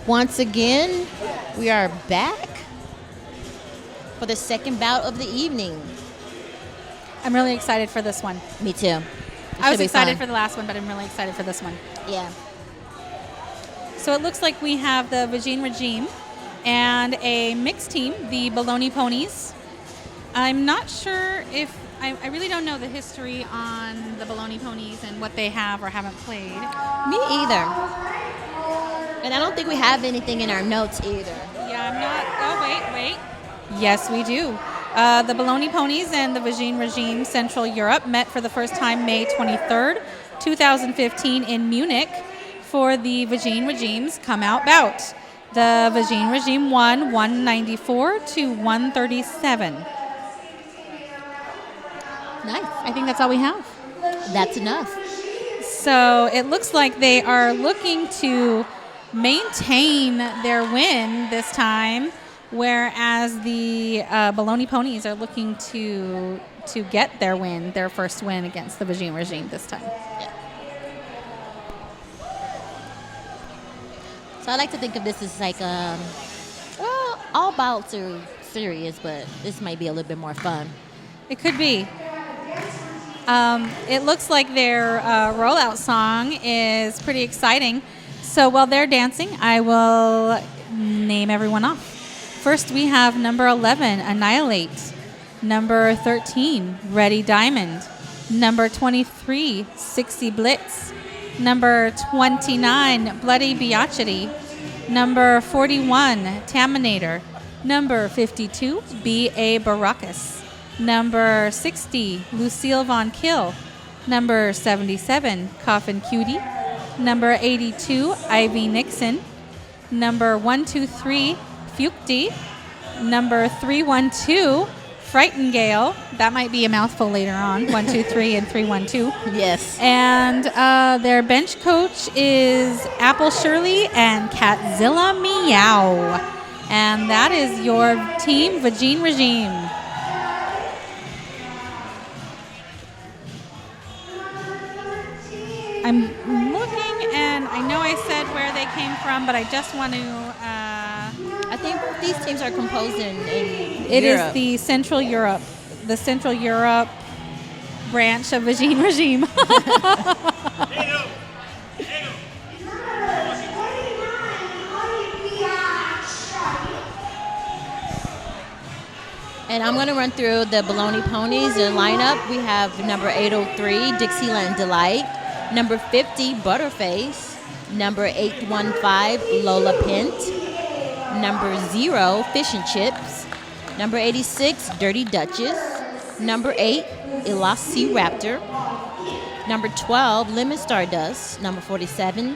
Once again, we are back for the second bout of the evening. I'm really excited for this one. Me too. I was excited for the last one, but I'm really excited for this one. Yeah. So it looks like we have the Vagine Regime and a mixed team, the Baloney Ponies. I'm not sure if I really don't know the history on the Baloney Ponies and what they have or haven't played. Me either. And I don't think we have anything in our notes either. Yeah, I'm not. Oh, wait. Yes, we do. The Baloney Ponies and the Vagine Regime Central Europe met for the first time May 23rd, 2015 in Munich for the Vagine Regime's come-out bout. The Vagine Regime won 194 to 137. Nice. I think that's all we have. That's enough. So it looks like they are looking to maintain their win this time, whereas the Baloney Ponies are looking to get their first win against the Vagine Regime this time. Yeah. So I like to think of this as like, well, all bouts are serious, but this might be a little bit more fun. It could be. It looks like their rollout song is pretty exciting. So while they're dancing, I will name everyone off. First, we have number 11, Annihilate. Number 13, Ready Diamond. Number 23, 60 Blitz. Number 29, Bloody Biachity. Number 41, Taminator. Number 52, B.A. Baracus. Number 60, Lucille Von Kill. Number 77, Coffin Cutie. Number 82, Ivy Nixon. Number 123, Fuchti. Number 312, Frightingale. That might be a mouthful later on. 123 and 312. Yes. And their bench coach is Apple Shirley and Catzilla Meow. And that is your team, Vagine Regime. I'm looking, and I know I said where they came from, but I just want to... I think these teams are composed in It Europe. is the Central Europe branch of Vagine Regime. And I'm going to run through the Baloney Ponies, their lineup. We have number 803, Dixieland Delight. Number 50, Butterface. Number 815, Lola Pint. Number 0, Fish and Chips. Number 86, Dirty Duchess. Number 8, Elastic Raptor. Number 12, Lemon Stardust. Number 47,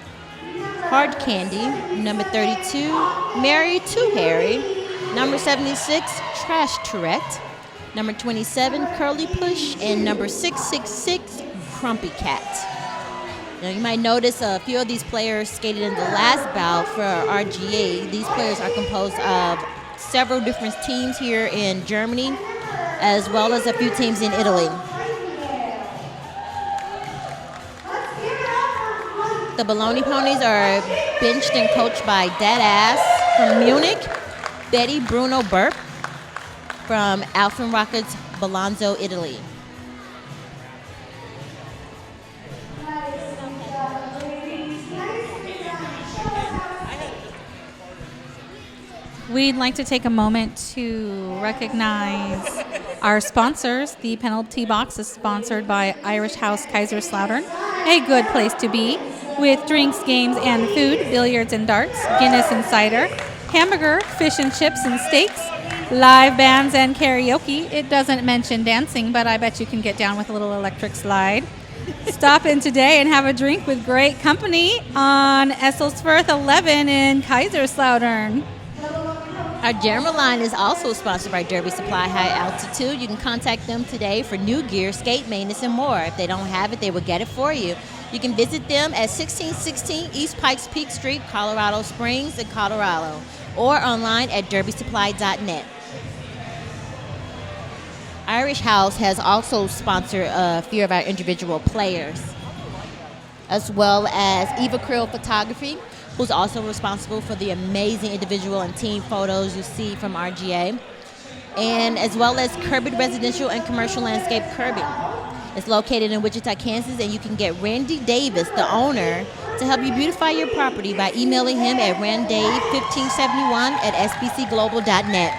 Hard Candy. Number 32, Mary Too Harry. Number 76, Trash Tourette. Number 27, Curly Push. And number 666, Crumpy Cat. Now, you might notice a few of these players skated in the last bout for RGA. These players are composed of several different teams here in Germany, as well as a few teams in Italy. The Baloney Ponies are benched and coached by Deadass from Munich, Betty Bruno Burke from Alphen Rockets, Bolonzo, Italy. We'd like to take a moment to recognize our sponsors. The penalty box is sponsored by Irish House Kaiserslautern, a good place to be, with drinks, games, and food, billiards and darts, Guinness and cider, hamburger, fish and chips and steaks, live bands and karaoke. It doesn't mention dancing, but I bet you can get down with a little electric slide. Stop in today and have a drink with great company on Esselsfirth 11 in Kaiserslautern. Our German line is also sponsored by Derby Supply High Altitude. You can contact them today for new gear, skate maintenance, and more. If they don't have it, they will get it for you. You can visit them at 1616 East Pikes Peak Street, Colorado Springs in Colorado, or online at derbysupply.net. Irish House has also sponsored a few of our individual players, as well as Eva Krill Photography, who's also responsible for the amazing individual and team photos you see from RGA, and as well as Curbit Residential and Commercial Landscape Curbing. It's located in Wichita, Kansas, and you can get Randy Davis, the owner, to help you beautify your property by emailing him at randave1571@sbcglobal.net.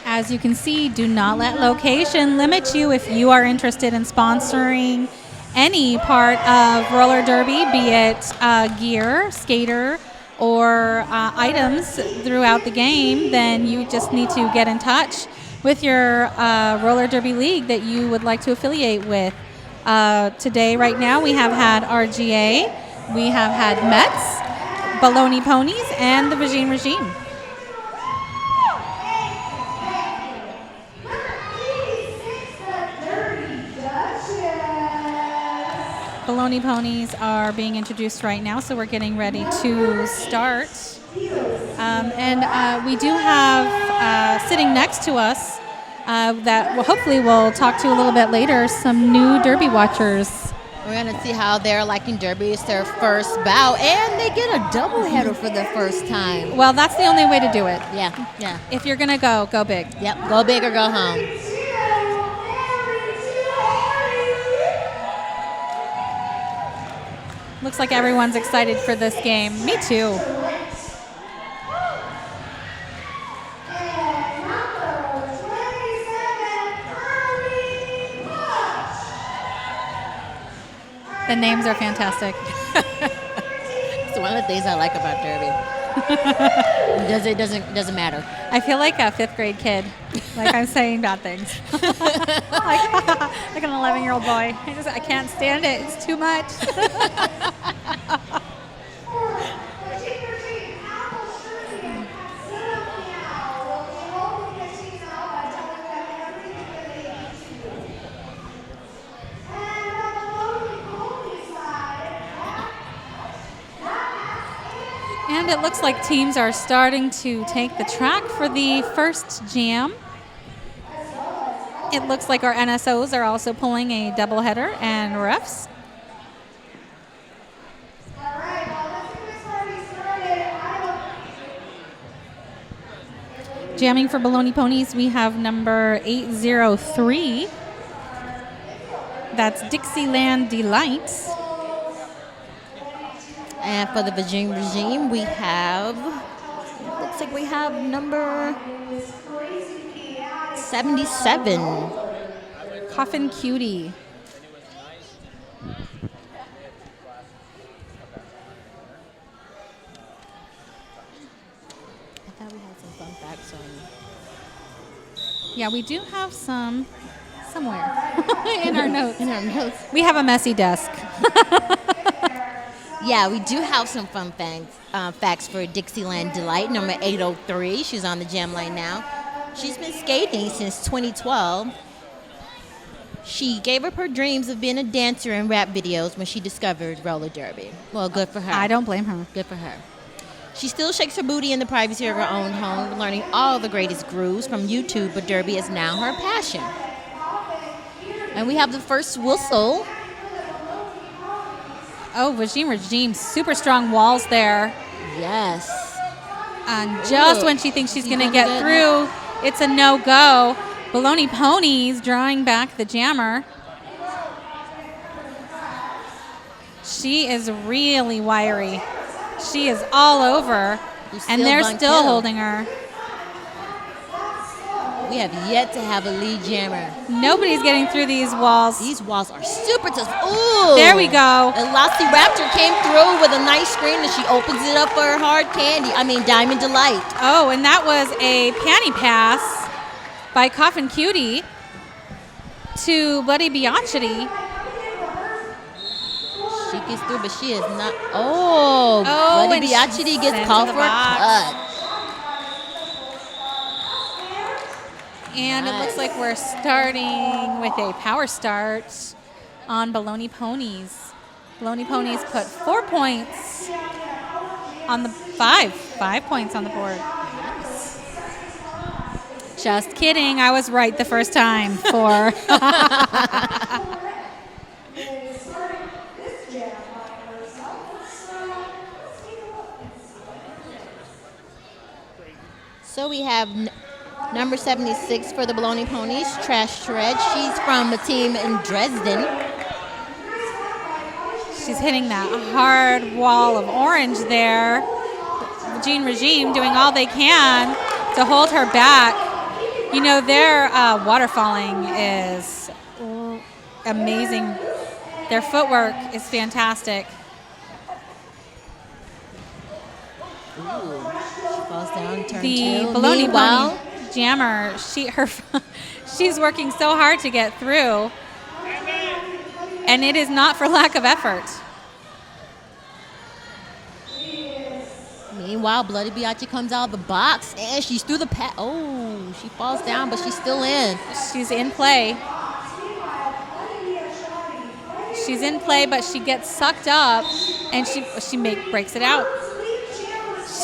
As you can see, do not let location limit you if you are interested in sponsoring any part of roller derby, be it gear, skater, or items throughout the game. Then you just need to get in touch with your roller derby league that you would like to affiliate with. Today, right now, we have had RGA, we have had Mets, Baloney Ponies, and the Regime. Baloney Ponies are being introduced right now, so we're getting ready to start. And we do have sitting next to us that hopefully we'll talk to a little bit later, some new Derby watchers. We're going to see how they're liking Derby. It's their first bout, and they get a doubleheader for the first time. Well, that's the only way to do it. Yeah. If you're going to go big. Yep, go big or go home. Looks like everyone's excited for this game. Me too. The names are fantastic. It's one of the things I like about Derby. It doesn't matter. I feel like a 5th grade kid. Like I'm saying bad things. like an 11-year-old boy. I can't stand it. It's too much. And it looks like teams are starting to take the track for the first jam. It looks like our NSOs are also pulling a doubleheader and refs. Jamming for Baloney Ponies, we have number 803. That's Dixieland Delights. And for the regime, we have, looks like we have number 77. Coffin Cutie. I thought we had some fun facts on. Yeah, we do have some somewhere in our notes. In our notes. We have a messy desk. Yeah, we do have some fun facts for Dixieland Delight, number 803. She's on the jam line now. She's been skating since 2012. She gave up her dreams of being a dancer in rap videos when she discovered roller derby. Well, good for her. I don't blame her. Good for her. She still shakes her booty in the privacy of her own home, learning all the greatest grooves from YouTube, but derby is now her passion. And we have the first whistle. Oh, Regime, super strong walls there. Yes. And just when she thinks she's going to get through, it's a no-go. Baloney Ponies drawing back the jammer. She is really wiry. She is all over, and they're still holding her. We have yet to have a lead jammer. Nobody's getting through these walls. These walls are super tough. Ooh. There we go. Elasti Raptor came through with a nice screen, and she opens it up for her Diamond Delight. Oh, and that was a panty pass by Coffin Cutie to Bloody Bianchetti. She gets through, but she is not. Oh, Bloody Bianchetti gets called for a cut. And it looks like we're starting with a power start on Baloney Ponies. Baloney Ponies put 4 points on the 5 points on the board. Just kidding. I was right the first time for. So we have number 76 for the Baloney Ponies, Trash Shred. She's from a team in Dresden. She's hitting that hard wall of orange there. Gene Regime doing all they can to hold her back. You know, their waterfalling is amazing. Their footwork is fantastic. Ooh, she falls down, turn The two. Baloney Pony jammer, she's working so hard to get through, and it is not for lack of effort. Meanwhile, Bloody Biatch comes out of the box, and she's through the pad. Oh, she falls down, but she's still in. She's in play. She's in play, but she gets sucked up, and she breaks it out.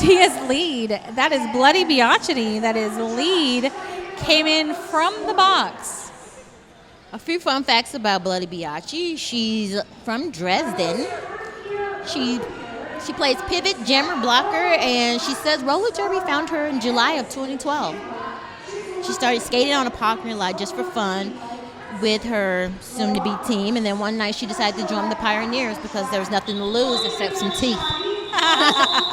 She is lead. That is Bloody Biatch. That is lead. Came in from the box. A few fun facts about Bloody Biatch. She's from Dresden. She plays pivot, jammer, blocker, and she says roller derby found her in July of 2012. She started skating on a parking lot just for fun with her soon-to-be team, and then one night she decided to join the Pioneers because there was nothing to lose except some teeth.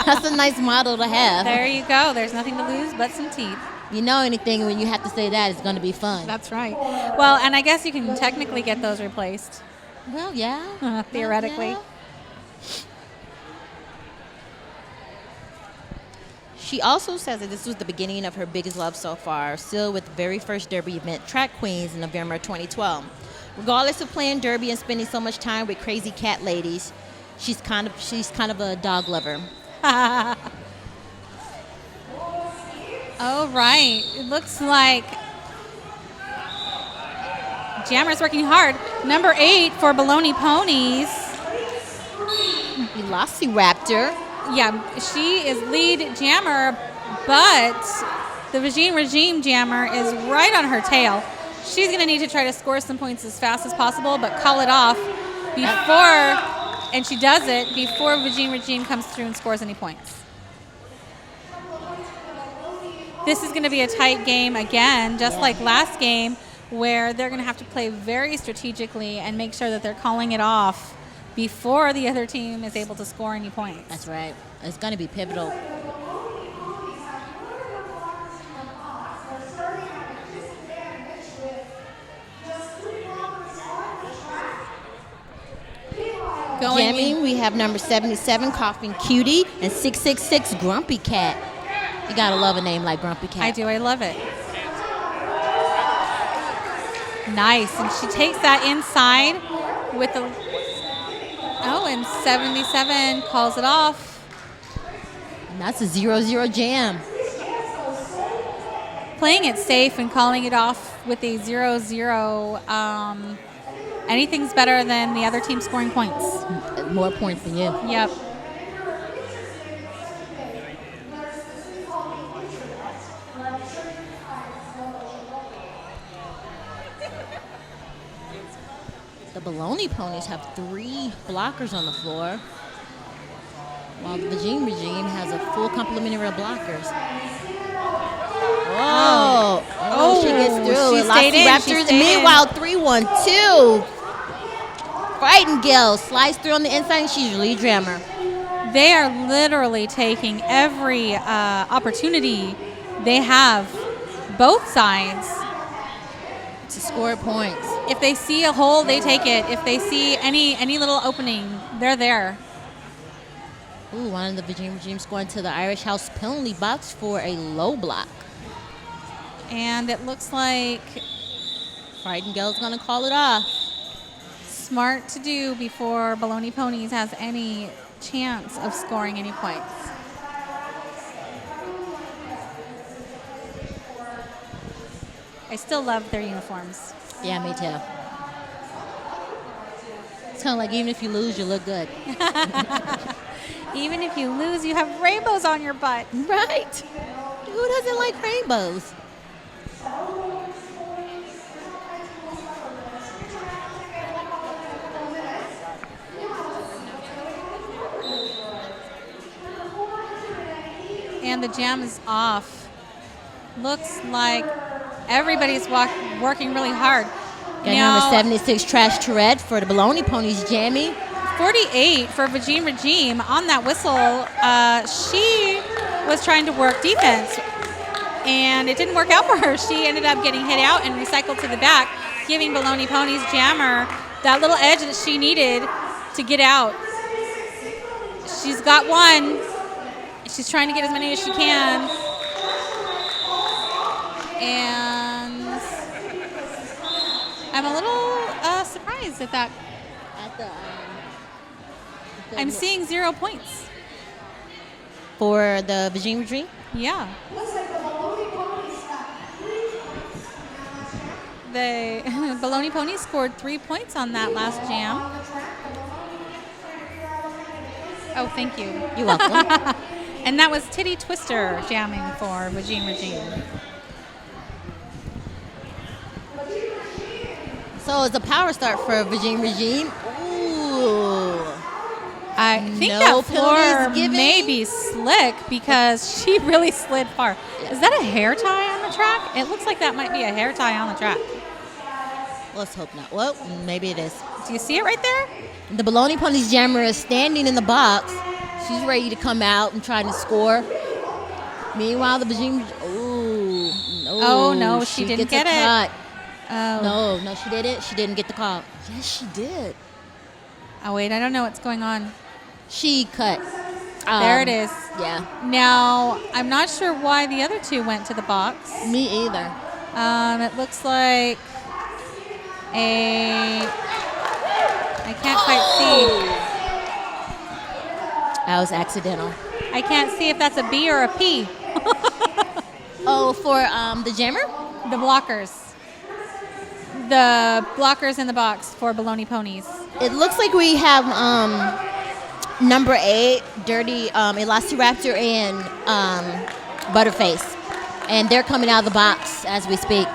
That's a nice motto to have. There you go. There's nothing to lose but some teeth. You know anything when you have to say that, it's going to be fun. That's right. Well, and I guess you can technically get those replaced. Well, yeah. Theoretically. Yeah. She also says that this was the beginning of her biggest love so far, still with the very first Derby event, Track Queens, in November 2012. Regardless of playing Derby and spending so much time with crazy cat ladies, she's kind of a dog lover. Oh, right. It looks like Jammer's working hard. Number 8 for Baloney Ponies. Velociraptor. Yeah, she is lead jammer, but the Regime jammer is right on her tail. She's going to need to try to score some points as fast as possible, but call it off before, and she does it before Regime comes through and scores any points. This is going to be a tight game again, just like last game, where they're going to have to play very strategically and make sure that they're calling it off before the other team is able to score any points. That's right. It's going to be pivotal. Jamming, we have number 77, Coughing Cutie, and 666, Grumpy Cat. You got to love a name like Grumpy Cat. I do. I love it. Nice. And she takes that inside with the... Oh, and 77 calls it off. And that's a 0-0 jam. Playing it safe and calling it off with a 0-0, anything's better than the other team scoring points. More points than you. Yep. The Baloney Ponies have 3 blockers on the floor, while the Regime has a full complementary of blockers. Oh, she gets through. Velociraptors. Meanwhile, 3-1-2. Frightened slides through on the inside, and she's lead jammer. They are literally taking every opportunity they have, both sides, to score points. If they see a hole, they take it. If they see any little opening, they're there. Ooh, one of the Regime scoring to the Irish House penalty box for a low block. And it looks like Frightened Girl's going to call it off. Smart to do before Baloney Ponies has any chance of scoring any points. I still love their uniforms. Yeah, me too. It's kind of like even if you lose, you look good. Even if you lose, you have rainbows on your butt. Right. Who doesn't like rainbows? And the jam is off. Looks like everybody's working really hard. Got number 76, Trash Tourette for the Baloney Ponies jamming. 48 for Regime. On that whistle, she was trying to work defense, and it didn't work out for her. She ended up getting hit out and recycled to the back, giving Baloney Ponies jammer that little edge that she needed to get out. She's got one. She's trying to get as many as she can. And I'm a little surprised at that. I'm seeing 0 points. For the Regime? Yeah. The Baloney Ponies scored 3 points on that last jam. Oh, thank you. You're welcome. And that was Titty Twister jamming for Regime. So it's a power start for Regime. Ooh. I think that floor may be slick because she really slid far. Yeah. Is that a hair tie on the track? It looks like that might be a hair tie on the track. Let's hope not. Well, maybe it is. Do you see it right there? The Baloney Ponies jammer is standing in the box. She's ready to come out and try to score. Meanwhile, the Regime... Oh, no, she didn't get it. Cut. Oh. No, she didn't. She didn't get the call. Yes, she did. Oh, wait, I don't know what's going on. She cut. There it is. Yeah. Now, I'm not sure why the other two went to the box. Me either. It looks like I can't quite see. That was accidental. I can't see if that's a B or a P. Oh, for the jammer? The blockers. The blockers in the box for Baloney Ponies. It looks like we have number 8, Dirty Elastiraptor, and Butterface. And they're coming out of the box as we speak.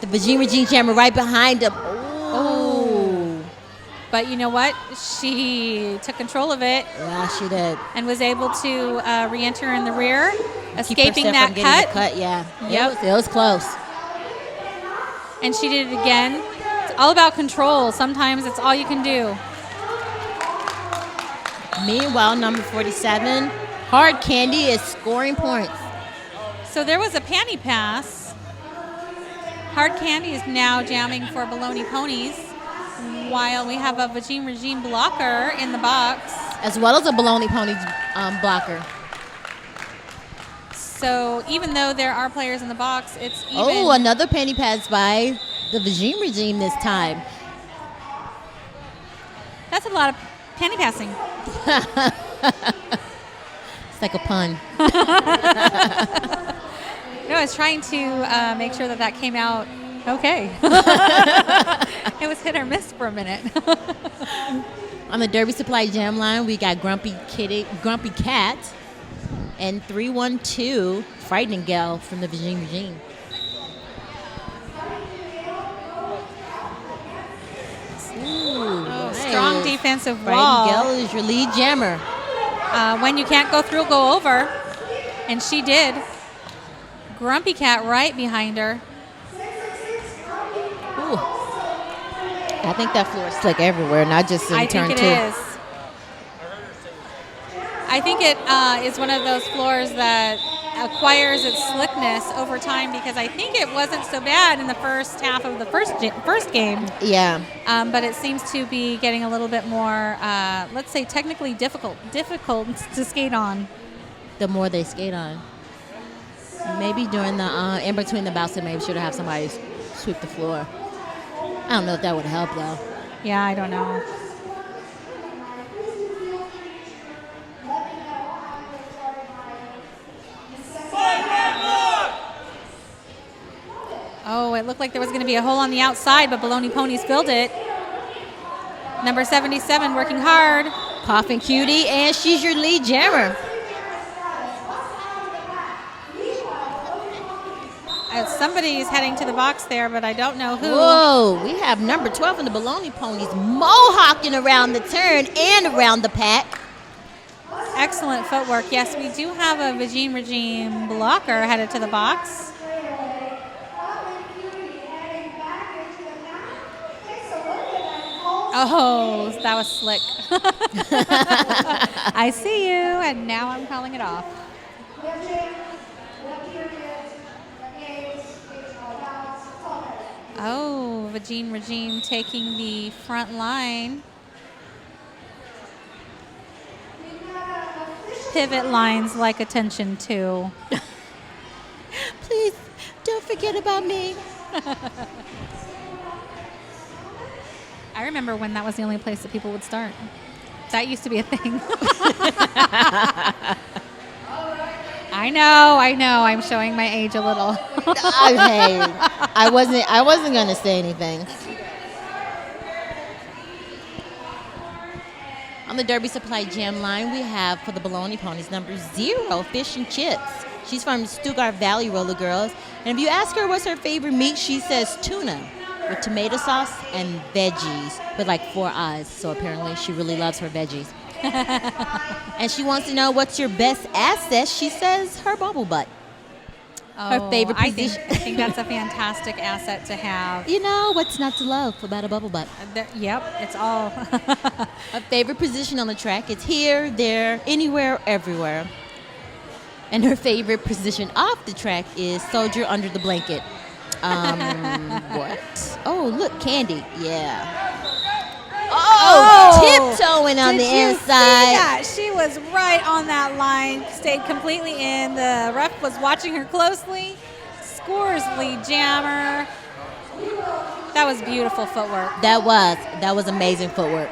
The Regime jammer right behind them. Oh. But you know what? She took control of it. Yeah, she did. And was able to re-enter in the rear, escaping that cut. Yeah. Yep. It was close. And she did it again. It's all about control. Sometimes it's all you can do. Meanwhile, number 47, Hard Candy, is scoring points. So there was a panty pass. Hard Candy is now jamming for Baloney Ponies, while we have a Regime blocker in the box. As well as a Baloney Ponies blocker. So even though there are players in the box, it's even. Oh, another panty pass by the Regime this time. That's a lot of panty passing. It's like a pun. No, I was trying to make sure that came out okay. It was hit or miss for a minute. On the Derby Supply Jam line, we got Grumpy Cat, and 312, Frightening Gal from the Regime. Ooh, strong defensive wall. Frightening Gal is your lead jammer. When you can't go through, go over. And she did. Grumpy Cat right behind her. Ooh. I think that floor is slick everywhere, not just in turn 2. I think it is. I think it is one of those floors that acquires its slickness over time, because I think it wasn't so bad in the first half of the first game. Yeah. But it seems to be getting a little bit more, let's say, technically difficult to skate on. The more they skate on. Maybe during the in between the bouts, they maybe should have somebody sweep the floor. I don't know if that would help though. Yeah, I don't know. Oh, it looked like there was going to be a hole on the outside, but Baloney Ponies filled it. Number 77 working hard. Coughing Cutie, and she's your lead jammer. Somebody's heading to the box there, but I don't know who. Whoa, we have number 12 in the Baloney Ponies mohawking around the turn and around the pack. Excellent footwork. Yes, we do have a Vagine Regime blocker headed to the box. Oh, that was slick. I see you, and now I'm calling it off. Oh, Vagine Regime taking the front line. Pivot lines like attention too. Please don't forget about me. I remember when that was the only place that people would start. That used to be a thing. I know. I'm showing my age a little. Hey, I wasn't gonna say anything. On the Derby Supply Jam line, we have for the Baloney Ponies number 0, Fish and Chips. She's from Stuttgart Valley Roller Girls. And if you ask her what's her favorite meat, she says tuna with tomato sauce and veggies with like 4 eyes. So apparently she really loves her veggies. And she wants to know what's your best asset. She says her bubble butt. Her favorite position. I think that's a fantastic asset to have. You know, what's not to love about a bubble butt? Yep, it's all. Her favorite position on the track is here, there, anywhere, everywhere. And her favorite position off the track is soldier under the blanket. What? Oh, look, Candy. Yeah. Oh, tiptoeing on the inside. See that? She was right on that line, stayed completely in. The ref was watching her closely. Scores lead jammer. That was beautiful footwork. That was amazing footwork.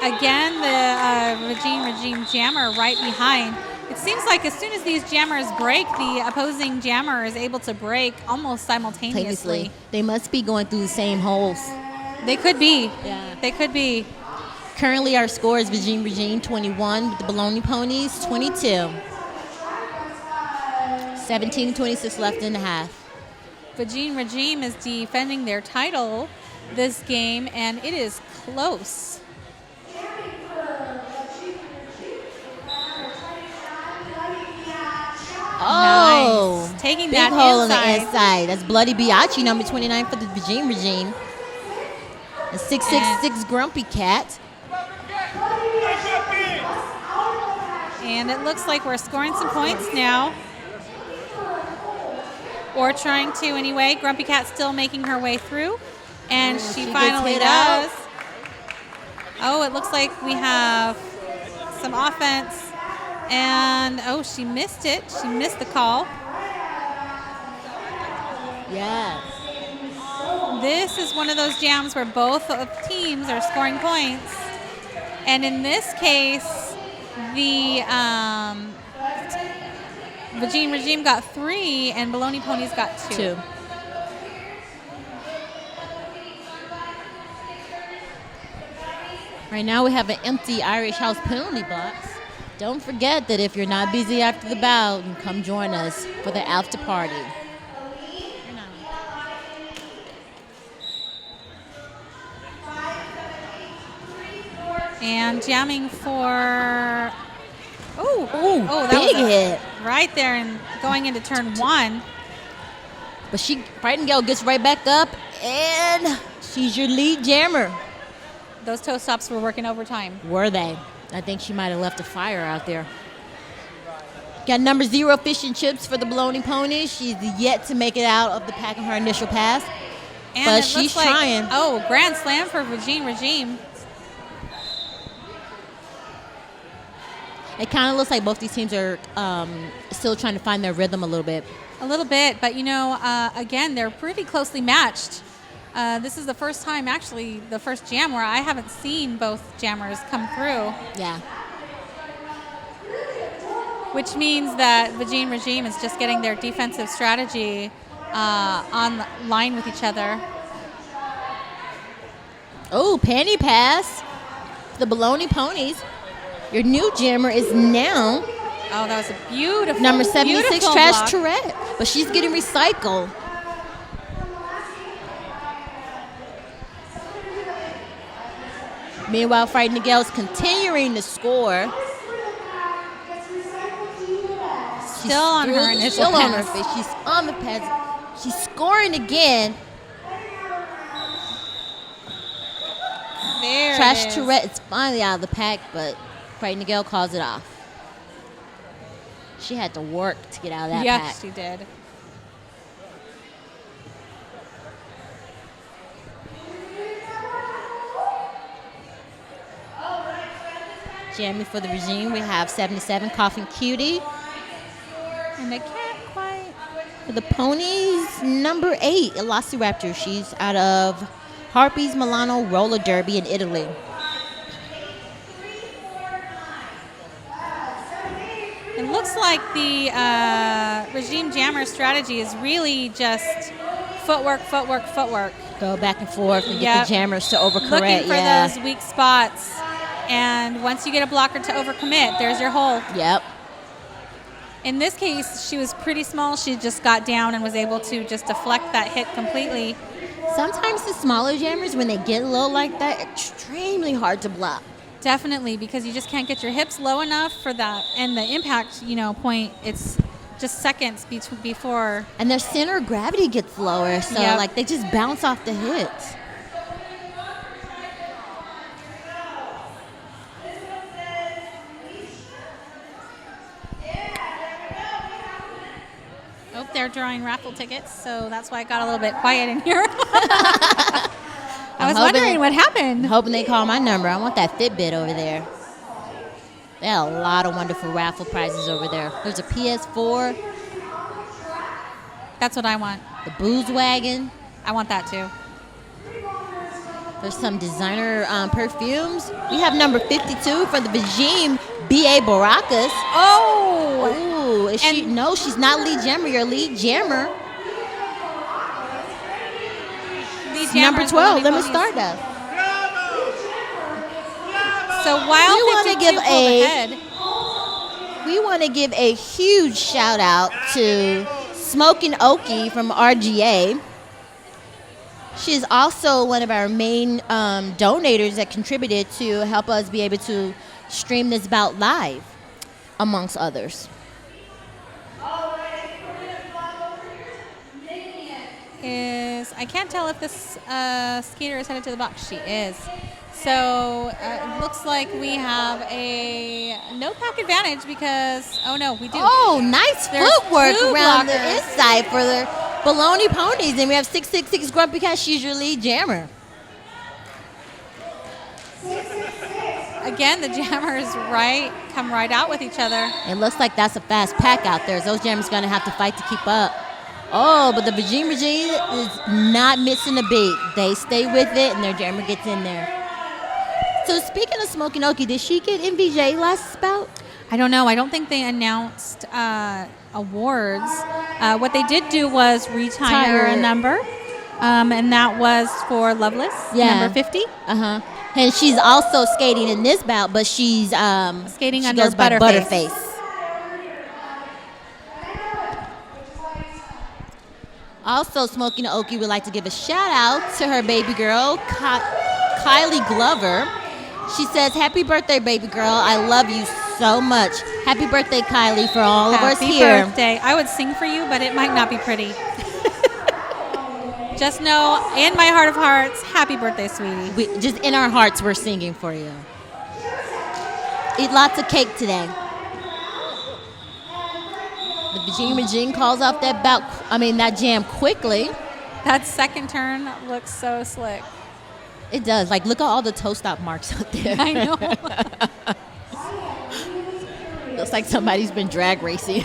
Again, the Vagine Regime jammer right behind. It seems like as soon as these jammers break, the opposing jammer is able to break almost simultaneously. They must be going through the same holes. They could be. Yeah. They could be. Currently, our score is Vagine Regime 21 with the Baloney Ponies 22. 17-26 left in the half. Vagine Regime is defending their title this game, and it is close. Oh, nice. Taking big that hole inside. on the inside. That's Bloody Biatchi, number 29 for the Vagine Regime. And 666 Grumpy Cat. And it looks like we're scoring some points now. Or trying to anyway. Grumpy Cat still making her way through. And she finally does. Oh, it looks like we have some offense. And, oh, she missed it. She missed the call. Yes. This is one of those jams where both teams are scoring points. And in this case, the Vagine Regime got 3 and Baloney Ponies got 2. Right now we have an empty Irish House penalty box. Don't forget that if you're not busy after the bout, come join us for the after party. And jamming for... that big was a hit. Right there and going into turn 1. But Frightened gets right back up, and she's your lead jammer. Those toe stops were working overtime. Were they? I think she might have left a fire out there. Got number 0, Fish and Chips for the Baloney Ponies. She's yet to make it out of the pack on her initial pass. And but she's trying. Oh, grand slam for Vagine Regime. It kind of looks like both these teams are still trying to find their rhythm a little bit. A little bit, but again, they're pretty closely matched. This is the first time, actually, the first jam where I haven't seen both jammers come through. Yeah. Which means that Vagine Regime is just getting their defensive strategy on line with each other. Oh, panty pass. The Baloney Ponies. Your new jammer is now... Oh, that was a beautiful number 76, beautiful Trash block. Tourette. But she's getting recycled. Meanwhile, Frightened Miguel's continuing to score. Still on her initial Still on her pass. feet. She's on the pass. She's scoring again. There Trash it is. Tourette is finally out of the pack, but Frightened Miguel calls it off. She had to work to get out of that pack. Yes, she did. Jamming for the regime, we have 77, Coughing Cutie. And I can't quite. For the Ponies, number 8, Velociraptor. She's out of Harpies Milano Roller Derby in Italy. It looks like the regime jammer strategy is really just footwork, footwork, footwork. Go back and forth and get Yep. the jammers to overcorrect. Looking for Yeah. those weak spots. And once you get a blocker to overcommit, there's your hole. Yep. In this case, she was pretty small. She just got down and was able to just deflect that hit completely. Sometimes the smaller jammers, when they get low like that, extremely hard to block. Definitely, because you just can't get your hips low enough for that. And the impact, point, it's just seconds before. And their center of gravity gets lower, so Yep. like they just bounce off the hits. Oh, they're drawing raffle tickets, so that's why I got a little bit quiet in here. I was wondering what happened. Hoping they call my number. I want that Fitbit over there. They have a lot of wonderful raffle prizes over there. There's a PS4, That's what I want. the Booze Wagon. I want that too. There's some designer perfumes. We have number 52 for the Vagine B.A. Baracus. Oh! Ooh, is she? No, she's not lead jammer. Your lead jammer. These Number jammers, 12, Baloney Lemon Ponies. Stardust. So while We wanna 52 give pulled a- ahead, We want to give a huge shout out to Smokin' Okie from RGA. She is also one of our main donators that contributed to help us be able to stream this bout live, amongst others. I can't tell if this skater is headed to the box. She is. So it looks like we have a no pack advantage because, oh no, we do. Oh, nice There's footwork two around the blockers. inside for the Baloney Ponies. And we have 666 Grumpy Cat. She's your lead jammer. Again, the jammers come right out with each other. It looks like that's a fast pack out there. Those jammers going to have to fight to keep up. Oh, but the Vagine is not missing a beat. They stay with it, and their jammer gets in there. So speaking of Smokin' Okie, did she get MVJ last bout? I don't know. I don't think they announced awards. What they did do was retire a number, and that was for Loveless, number 50. Uh-huh. And she's also skating in this bout, but she's Skating she under goes by Butterface. Butterface. Also, Smokin' Okie would like to give a shout out to her baby girl, Kylie Glover. She says, "Happy birthday, baby girl. I love you so much. Happy birthday, Kylie, for all of us here." Happy birthday. I would sing for you, but it might not be pretty. Just know, in my heart of hearts, happy birthday, sweetie. Just in our hearts, we're singing for you. Eat lots of cake today. The Vagine calls off that jam quickly. That second turn looks so slick. It does. Like, look at all the toe stop marks out there. I know. Looks like somebody's been drag racing.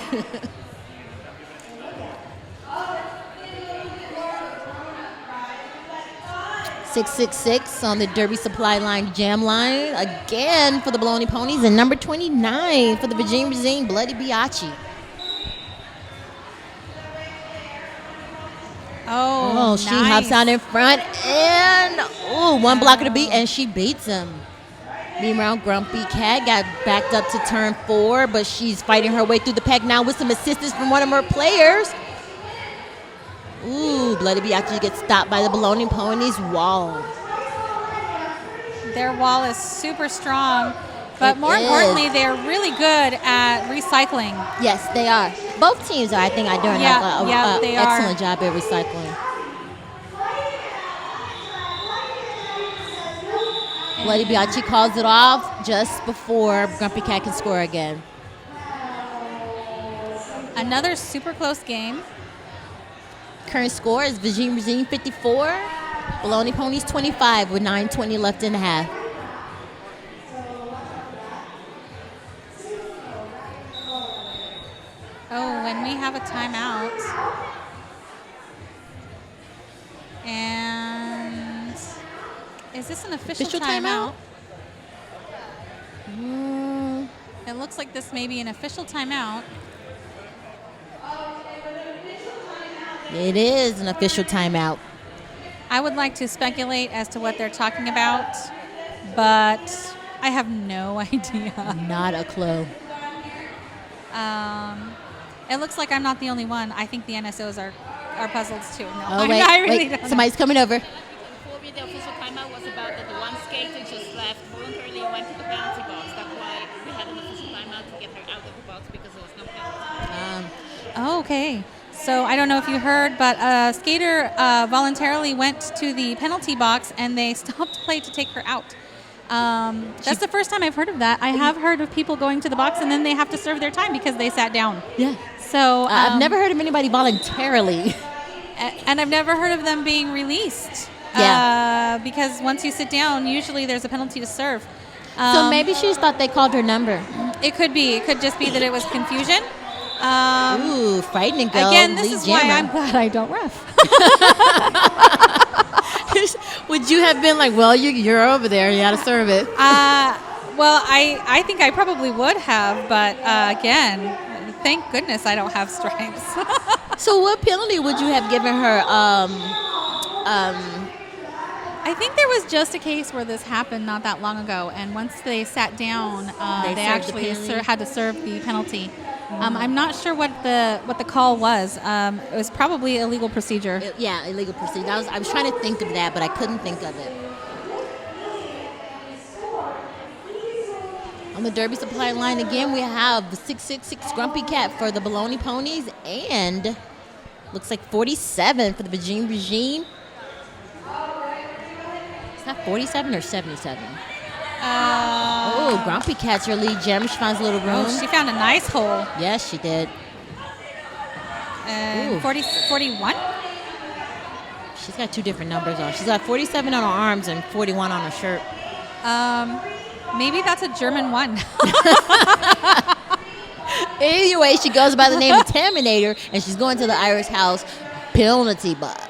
.666 on the Derby Supply Line Jam Line. Again for the Baloney Ponies. And number 29 for the Vagine Bloody Biachi. Oh, she nice. hops out in front and one blocker to beat, and she beats him. Meanwhile, Grumpy Cat got backed up to turn 4, but she's fighting her way through the pack now with some assistance from one of her players. Ooh, Bloody Biachi gets stopped by the Baloney Ponies wall. Their wall is super strong, but more importantly, they're really good at recycling. Yes, they are. Both teams, I think, are doing they an excellent job at recycling. Bloody Biaggi calls it off just before Grumpy Cat can score again. Another super close game. Current score is Regime 54, Baloney Ponies 25 with 9:20 left in the half. Oh, when we have a timeout. And is this an official timeout? It looks like this may be an official timeout. It is an official timeout. I would like to speculate as to what they're talking about, but I have no idea. Not a clue. It looks like I'm not the only one. I think the NSOs are puzzled too. No, oh, wait, I really wait. don't know. Somebody's coming over. Before the official timeout was about that the one skater just left voluntarily and went to the penalty box. That's why we had an official timeout to get her out of the box because there was no penalty. Oh, okay. So I don't know if you heard, but a skater voluntarily went to the penalty box and they stopped play to take her out. That's the first time I've heard of that. I have heard of people going to the box and then they have to serve their time because they sat down. Yeah. So I've never heard of anybody voluntarily. And I've never heard of them being released. Yeah. Because once you sit down, usually there's a penalty to serve. So maybe she just thought they called her number. It could be. It could just be that it was confusion. Ooh, frightening girl. Again, this is why jammer. I'm glad I don't ref. Would you have been like, well, you're over there, you got to serve it? Well, I think I probably would have, but again, thank goodness I don't have stripes. So what penalty would you have given her? I think there was just a case where this happened not that long ago, and once they sat down, they actually had to serve the penalty. I'm not sure what the call was. It was probably a legal procedure. Illegal procedure. I was trying to think of that, but I couldn't think of it. On the Derby supply line again, we have the 666 Grumpy Cat for the Baloney Ponies, and looks like 47 for the Regime. It's not 47 or 77. Grumpy Cat's your lead gem. She finds a little room. Oh, she found a nice hole. Yes, she did. 41? She's got two different numbers on. She's got 47 on her arms and 41 on her shirt. Maybe that's a German one. Anyway, she goes by the name of Terminator, and she's going to the Irish House penalty box.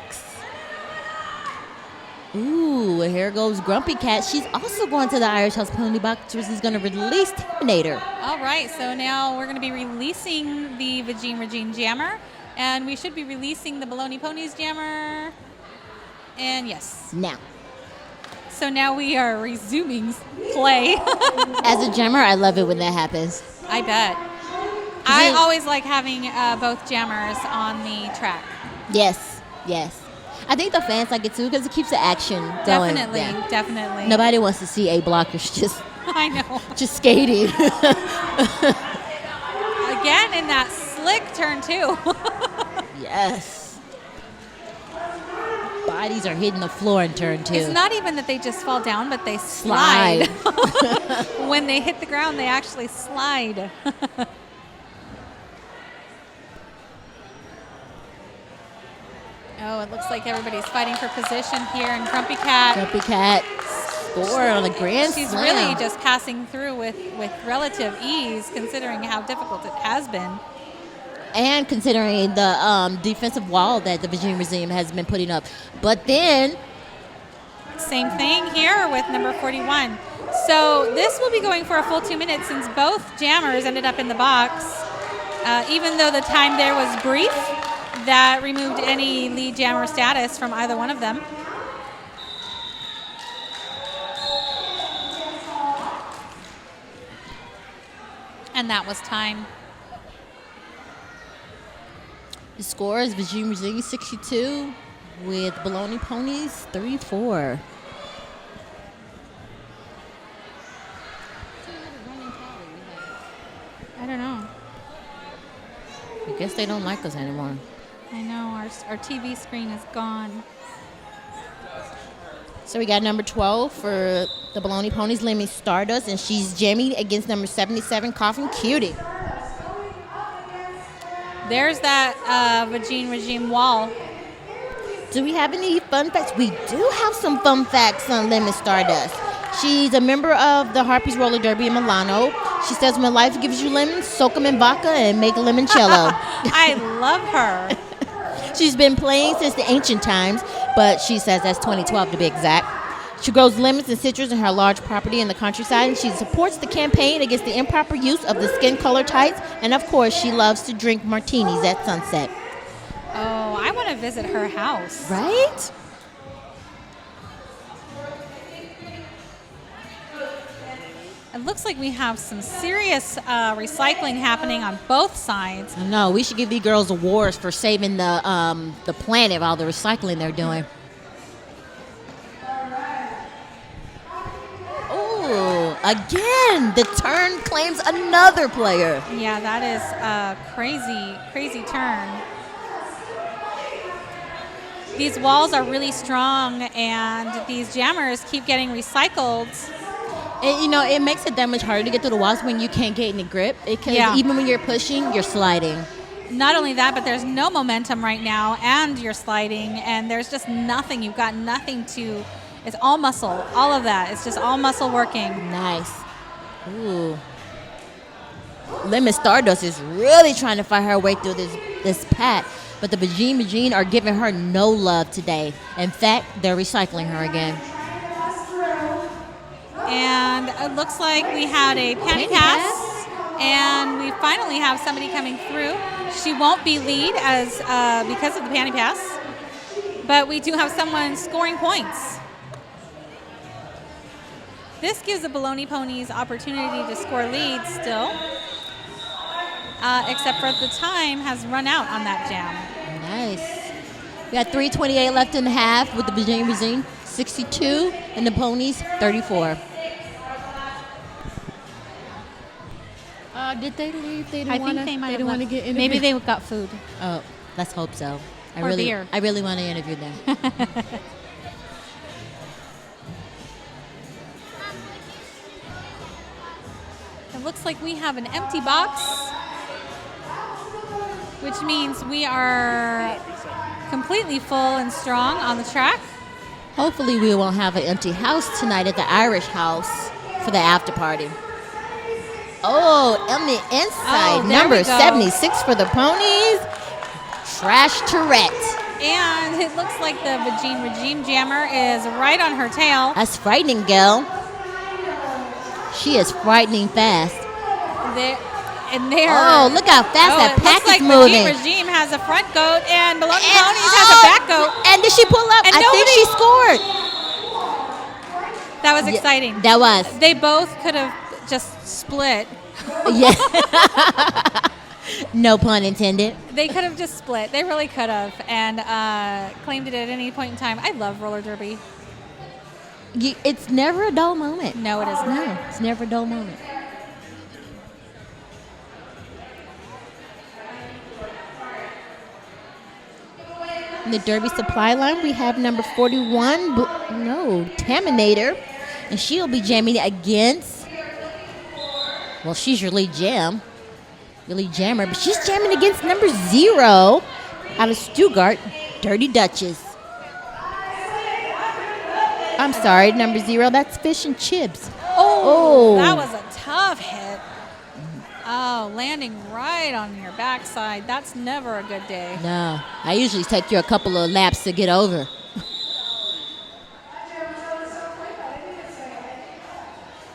Ooh, and here goes Grumpy Cat. She's also going to the Irish House penalty box, which is going to release Terminator. All right, so now we're going to be releasing the Regime Jammer, and we should be releasing the Baloney Ponies Jammer. And yes. Now. So now we are resuming play. As a jammer, I love it when that happens. I bet. I always like having both jammers on the track. Yes. I think the fans like it too because it keeps the action going. Definitely. Nobody wants to see A blockers just I know. Just skating. Again in that slick turn too. Yes. Bodies are hitting the floor in turn two. It's not even that they just fall down, but they slide. When they hit the ground, they actually slide. Oh, it looks like everybody's fighting for position here, and Grumpy Cat score on a grand She's slam. really just passing through with relative ease, considering how difficult it has been. And considering the defensive wall that the Virginia Museum has been putting up. But then... Same thing here with number 41. So this will be going for a full 2 minutes since both jammers ended up in the box. Even though the time there was brief, that removed any lead jammer status from either one of them. And that was time. The score is Virginia Museum 62 with Baloney Ponies 34. I don't know. I guess they don't like us anymore. I know, our TV screen is gone. So we got number 12 for the Baloney Ponies, Lemmy Stardust, and she's jamming against number 77, Coffin Cutie. There's that Vagine Regime wall. Do we have any fun facts? We do have some fun facts on Lemon Stardust. She's a member of the Harpies Roller Derby in Milano. She says when life gives you lemons, soak them in vodka and make a limoncello. I love her. She's been playing since the ancient times, but she says that's 2012 to be exact. She grows lemons and citrus in her large property in the countryside, and she supports the campaign against the improper use of the skin color tights, and of course, she loves to drink martinis at sunset. Oh, I want to visit her house. Right? It looks like we have some serious recycling happening on both sides. I know. We should give these girls awards for saving the planet, all the recycling they're doing. Oh, again, the turn claims another player. Yeah, that is a crazy turn. These walls are really strong, and these jammers keep getting recycled. And, you know, it makes it that much harder to get to the walls when you can't get any grip. Because even when you're pushing, you're sliding. Not only that, but there's no momentum right now, and you're sliding, and there's just nothing. You've got nothing to... It's all muscle. All of that. It's just all muscle working. Nice. Ooh. Lemon Stardust is really trying to fight her way through this pack. But the Vagine are giving her no love today. In fact, they're recycling her again. And it looks like we had a panty pass. And we finally have somebody coming through. She won't be lead as because of the panty pass. But we do have someone scoring points. This gives the Baloney Ponies opportunity to score leads still, except for the time has run out on that jam. Nice. We got 3:28 left in the half with the Vagine 62 and the Ponies 34. Did they leave? They I think they might have want to left. get interviewed. Maybe they got food. Oh, let's hope so. Or beer. I really want to interview them. It looks like we have an empty box, which means we are completely full and strong on the track. Hopefully we won't have an empty house tonight at the Irish house for the after party. Oh, on the inside, there number we go. 76 for the Ponies, Trash Tourette. And it looks like the Vagine Regime Jammer is right on her tail. That's frightening, girl. She is frightening fast. Oh, look how fast that pack is moving. Vagine Regime has a front goat and Baloney Ponies has a back goat. And did she pull up? And I think she scored. That was exciting. That was. They both could have just split. Yeah. No pun intended. They could have just split. They really could have, and claimed it at any point in time. I love roller derby. It's never a dull moment. No, it isn't. No, it's never a dull moment. In the Derby supply line, we have number 41, Taminator, and she'll be jamming against, well, she's your lead jammer, but she's jamming against number 0 out of Stuttgart, Dirty Duchess. I'm sorry, number 0, that's Fish and Chips. Oh, that was a tough hit. Oh, landing right on your backside. That's never a good day. No, I usually take you a couple of laps to get over.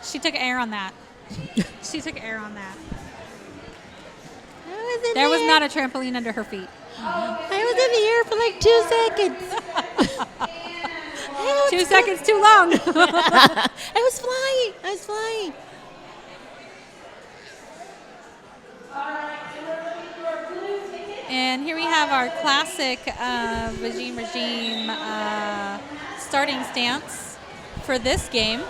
She took air on that. She took air on that. There was not a trampoline under her feet. I was in the air for like 2 seconds. 2 seconds too long. I was flying. And here we have our classic Vagine Regime starting stance for this game.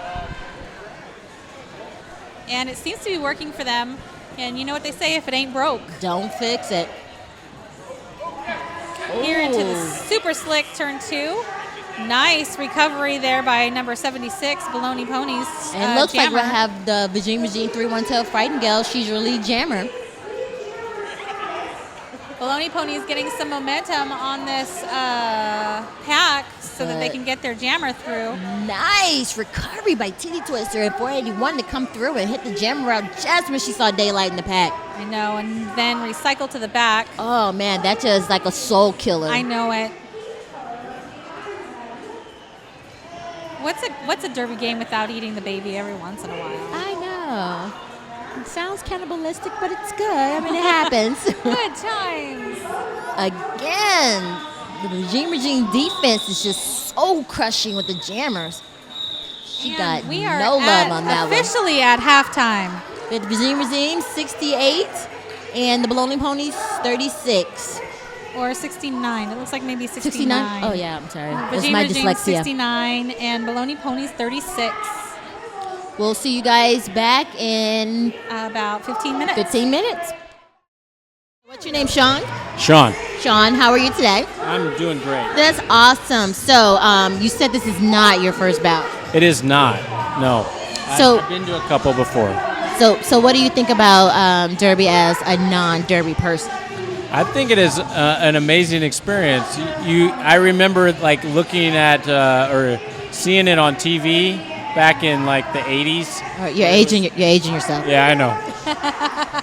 And it seems to be working for them. And you know what they say, if it ain't broke. Don't fix it. Here into the Ooh. super slick turn 2. Nice recovery there by number 76, Baloney Ponies. And it looks like jammer. we'll have the Regine 312 Frighteningale. She's your lead jammer. Baloney Ponies getting some momentum on this pack so that they can get their jammer through. Nice recovery by Titty Twister at 481 to come through and hit the jammer out just when she saw daylight in the pack. I know, and then recycle to the back. Oh, man, that just like a soul killer. I know it. What's a derby game without eating the baby every once in a while? I know. It sounds cannibalistic, but it's good. I mean, it happens. Good times. Again, the Regine defense is just so crushing with the jammers. She got We are no love on that one. officially at halftime. With Regine 68 and the Baloney Ponies 36. Or 69. It looks like maybe 69. 69? Oh, yeah, I'm sorry. That's Regine my Regine dyslexia. 69 and Baloney Ponies 36. We'll see you guys back in About 15 minutes. 15 minutes. What's your name, Sean? Sean, Sean, how are you today? I'm doing great. That's awesome. So, you said this is not your first bout. It is not, no. So- I've been to a couple before. So what do you think about Derby as a non-Derby person? I think it is an amazing experience. I remember like looking at or seeing it on TV back in like the 80s. All right, you're aging yourself. Yeah, I know.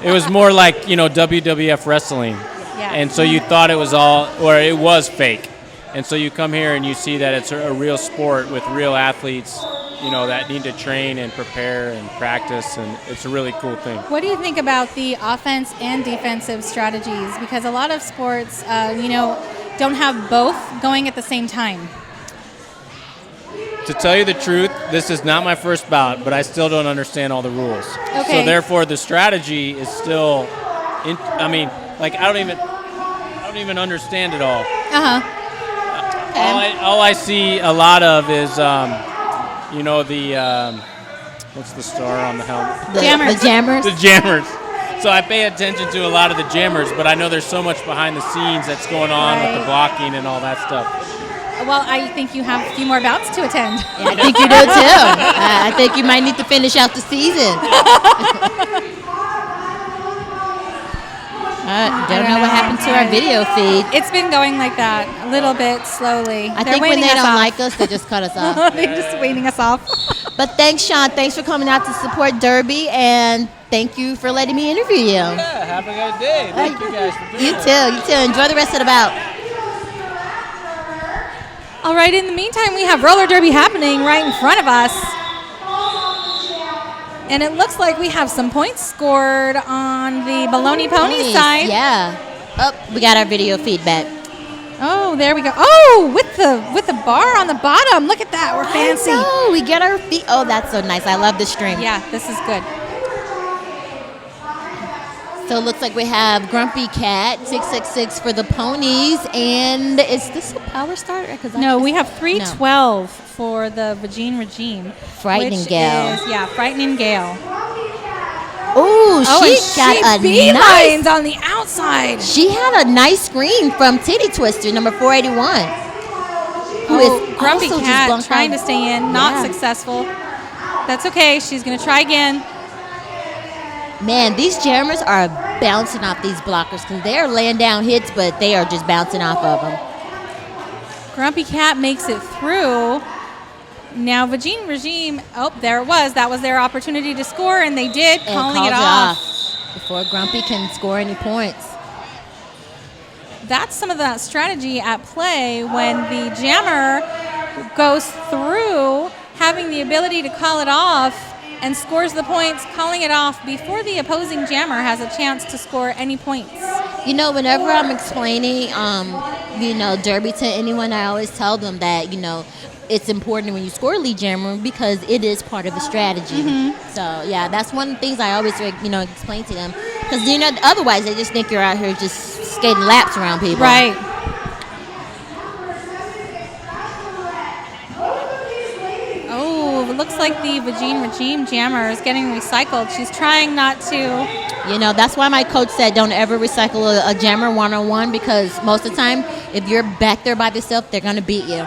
It was more like, WWF wrestling. Yeah. And so you thought it was it was fake. And so you come here and you see that it's a real sport with real athletes, that need to train and prepare and practice, and it's a really cool thing. What do you think about the offense and defensive strategies? Because a lot of sports, don't have both going at the same time. To tell you the truth, this is not my first bout, but I still don't understand all the rules. Okay. So therefore, the strategy is still, I don't even understand it all. All I see a lot of is, what's the star on the helmet? The Jammers. jammers. The jammers. So I pay attention to a lot of the jammers, but I know there's so much behind the scenes that's going on with the blocking and all that stuff. Well, I think you have a few more bouts to attend. Yeah, I think you do too. I think you might need to finish out the season. Don't know what happened to our video feed. It's been going like that, a little bit slowly. I think when they don't like us, they just cut us off. They're just waiting us off. But thanks, Sean. Thanks for coming out to support Derby, and thank you for letting me interview you. Yeah, have a good day. Thank you guys for doing You too. Enjoy the rest of the bout. All right, in the meantime, we have roller derby happening right in front of us. And it looks like we have some points scored on the Baloney Ponies side. Yeah. Oh, we got our video feedback. Oh, there we go. Oh, with the bar on the bottom. Look at that. We're fancy. Oh, we get our feet. Oh, that's so nice. I love the stream. Yeah, this is good. So it looks like we have Grumpy Cat 666 for the ponies, and is this a power starter? No, we have 312 for the Regine. Frightening which Gale. is, Frightening Gale. Ooh, and she got a beelines nice. on the outside. She had a nice screen from Titty Twister, number 481. Who is Grumpy also just Cat bunked trying out. to stay in, not Yeah. successful. That's okay. She's going to try again. Man, these jammers are bouncing off these blockers because they are laying down hits, but they are just bouncing off of them. Grumpy Cat makes it through. Now, Regime. Oh, there it was. That was their opportunity to score, and they did, And calling calls it off. before Grumpy can score any points. That's some of that strategy at play when the jammer goes through, having the ability to call it off and scores the points, calling it off before the opposing jammer has a chance to score any points. Whenever I'm explaining, Derby to anyone, I always tell them that, it's important when you score lead jammer because it is part of the strategy. Mm-hmm. So, yeah, that's one of the things I always, explain to them. Because, otherwise they just think you're out here just skating laps around people. Right. Oh, it looks like the Regime jammer is getting recycled. She's trying not to. That's why my coach said don't ever recycle a jammer one-on-one, because most of the time, if you're back there by yourself, they're going to beat you.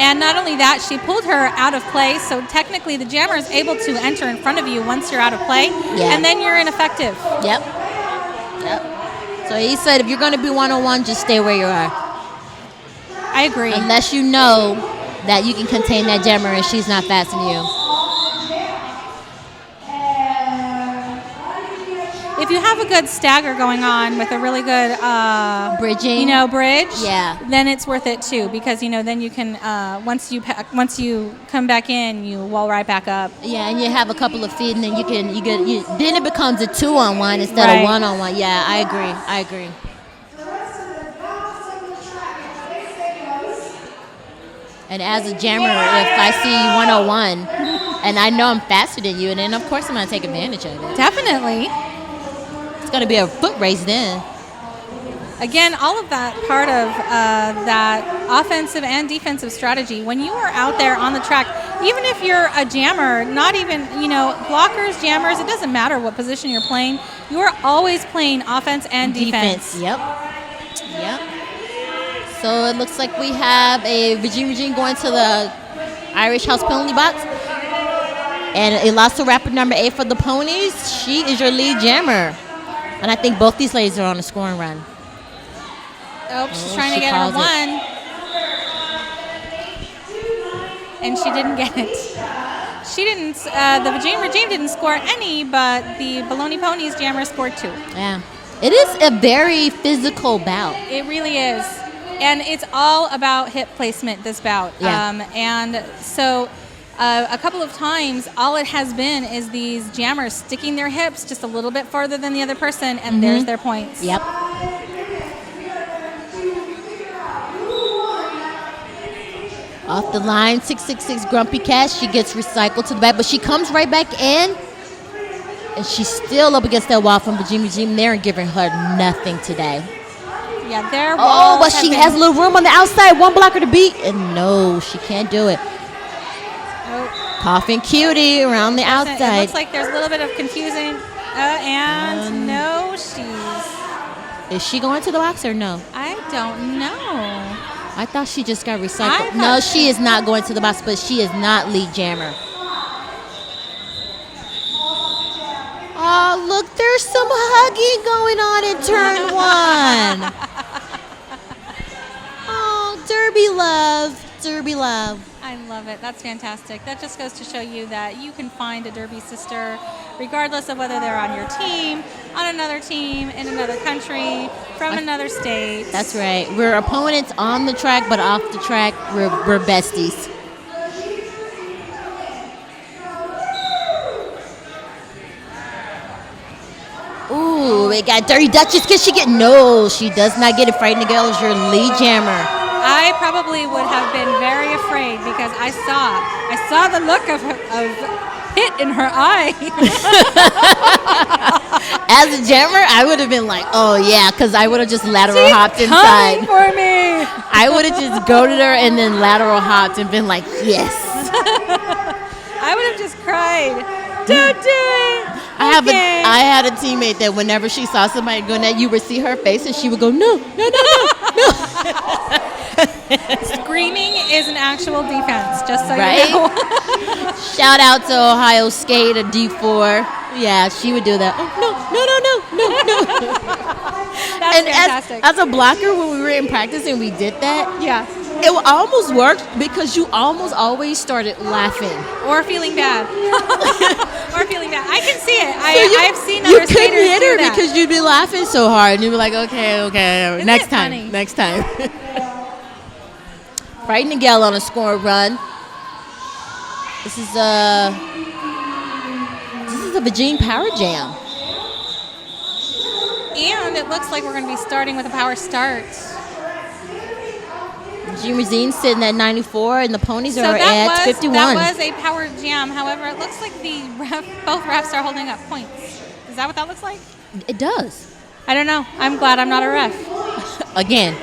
And not only that, she pulled her out of play, so technically the jammer is able to enter in front of you once you're out of play, and then you're ineffective. Yep. So he said if you're going to be one-on-one, just stay where you are. I agree. Unless you know that you can contain that jammer and she's not faster than you. If you have a good stagger going on with a really good bridging, bridge, yeah, then it's worth it too, because then you can once you come back in, you wall right back up. Yeah, and you have a couple of feet, and then then it becomes a 2-on-1 instead of 1-on-1. Yeah, I agree. And as a jammer, if I see you 101 and I know I'm faster than you, and then of course I'm going to take advantage of it. Definitely. It's going to be a foot race then. Again, all of that part of that offensive and defensive strategy. When you are out there on the track, even if you're a jammer, not even, blockers, jammers, it doesn't matter what position you're playing. You are always playing offense and defense. Yep. So it looks like we have a Regime going to the Irish House penalty box. And Elasto Rapper number 8 for the Ponies. She is your lead jammer. And I think both these ladies are on a scoring run. Oh, she's trying to get her 1. And she didn't get it. She didn't, the Regime didn't score any, but the Baloney Ponies jammer scored 2. Yeah. It is a very physical bout. It really is. And it's all about hip placement, this bout. Yeah. And so a couple of times, all it has been is these jammers sticking their hips just a little bit farther than the other person, and there's their points. Yep. Off the line, 666 Grumpy Cat. She gets recycled to the back, but she comes right back in, and she's still up against that wall from Regime there and giving her nothing today. Yeah, their walls but she has a little room on the outside, one blocker to beat, and no, she can't do it. Oh. Coughing Cutie around the outside. It looks like there's a little bit of confusion, and no, Is she going to the box or no? I don't know. I thought she just got recycled. No, she is not going to the box, but she is not lead jammer. Oh, look, there's some hugging going on in turn 1. Oh, Derby love. I love it. That's fantastic. That just goes to show you that you can find a Derby sister regardless of whether they're on your team, on another team, in another country, from another state. That's right. We're opponents on the track, but off the track, we're besties. Ooh, we got Dirty Duchess. Can she get? No, she does not get it. Frightening Girl is your lead jammer. I probably would have been very afraid because I saw the look of pit in her eye. As a jammer, I would have been like, oh yeah, because I would have just lateral hopped inside. For me. I would have just goaded her and then lateral hopped and been like, yes. I would have just cried. Don't do it. I had a teammate that whenever she saw somebody going at you would see her face and she would go, no. Screaming is an actual defense, just so right? you know. Shout out to Ohio State, a D4. Yeah, she would do that. Oh, no. That's and fantastic. As a blocker, when we were in practice and we did that, yeah, it almost worked because you almost always started laughing. Or feeling bad. I can see it. I've seen other skaters do that. You couldn't hit her because you'd be laughing so hard. And you'd be like, okay, Isn't next it time. funny? Next time. Frightening Gal on a scoring run. This is a Virginia Power Jam. And it looks like we're going to be starting with a power start. Virginia sitting at 94, and the Ponies are at 51. That was a power jam. However, it looks like both refs are holding up points. Is that what that looks like? It does. I don't know. I'm glad I'm not a ref. Again.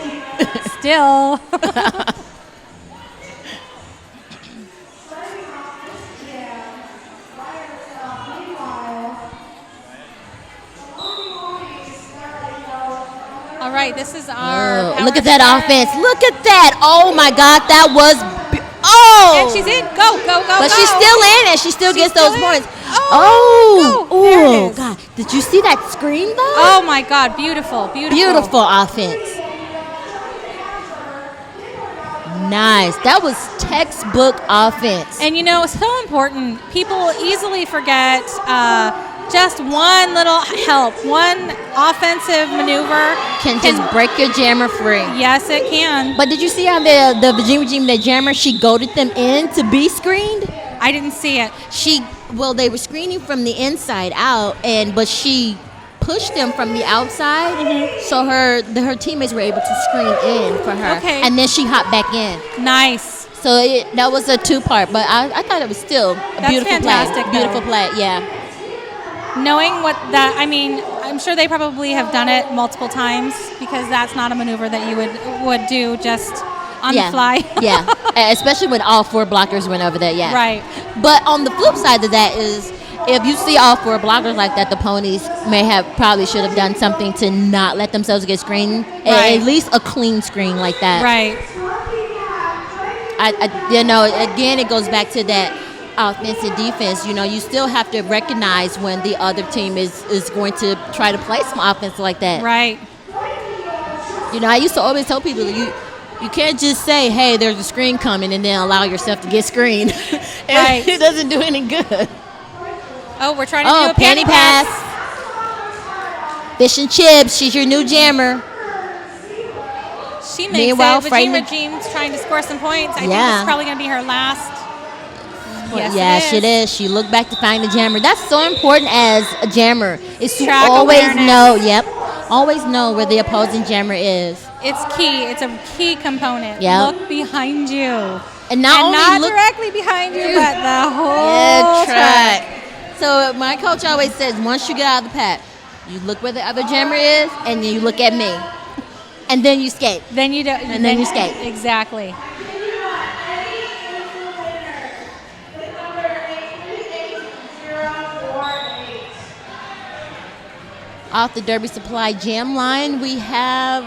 right, this is our. Oh, look at power that star. offense. Look at that. Oh, my God. That was. Oh. And she's in. Go, go, go, But go. she's still in, and she still She's gets still those in. points. Oh, Oh. there it Oh, is. God. Did you see that screen, though? Oh, my God. Beautiful, beautiful. Beautiful offense. Nice. That was textbook offense. And, you know, so important. People easily forget just one little help, one offensive maneuver Can just break your jammer free. Yes, it can. But did you see how the Regime, the jammer, she goaded them in to be screened? I didn't see it. They were screening from the inside out, but she pushed them from the outside, so her teammates were able to screen in for her. Okay. And then she hopped back in. Nice. So that was a two-part, but I thought it was still a That's beautiful fantastic, play. Beautiful though. play, yeah. Knowing what that, I mean, I'm sure they probably have done it multiple times because that's not a maneuver that you would do just on the fly. Yeah, especially when all four blockers went over there, yeah. Right. But on the flip side of that is, if you see all four blockers like that, the Ponies probably should have done something to not let themselves get screened. Right. At least a clean screen like that. Right. Again, it goes back to that offense and defense. You still have to recognize when the other team is going to try to play some offense like that. Right. I used to always tell people you can't just say, hey, there's a screen coming, and then allow yourself to get screened. Right. It doesn't do any good. Oh, we're trying to do a panty pass. Fish and chips. She's your new jammer. She makes Meanwhile, it. Regime's trying to score some points. I think this is probably going to be her last. Yes, it is. She looked back to find the jammer. That's so important as a jammer. Is to Track always awareness. know. Yep. Always know where the opposing jammer is. It's key. It's a key component. Yep. Look behind you. And not directly behind you, but the whole track. So my coach always says, once you get out of the pack, you look where the other jammer is, and then you look at me, and then you skate. Then you do, and then you skate. Exactly. Off the Derby Supply Jam line, we have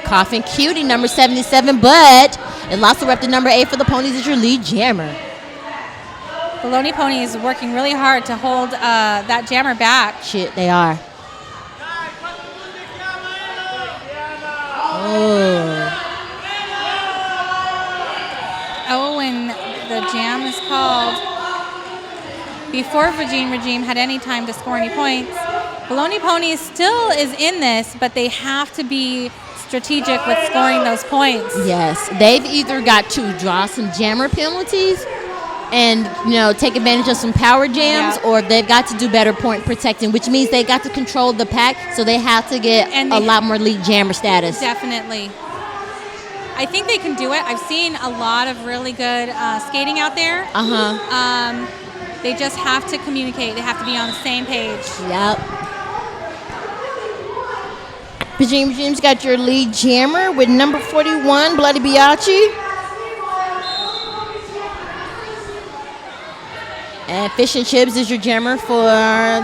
Coffin Cutie, number 77, but it lost the rep to number 8 for the Ponies as your lead jammer. Baloney Ponies is working really hard to hold that jammer back. Shit, they are. Oh, and the jam is called. Before Regime had any time to score any points, Baloney Ponies still is in this, but they have to be strategic with scoring those points. Yes, they've either got to draw some jammer penalties and take advantage of some power jams, or they've got to do better point protecting, which means they got to control the pack, so they have to get a lot more lead jammer status. Definitely. I think they can do it. I've seen a lot of really good skating out there. They just have to communicate. They have to be on the same page. Yep. Regime's got your lead jammer with number 41, Bloody Biachi. And Fish and Chips is your jammer for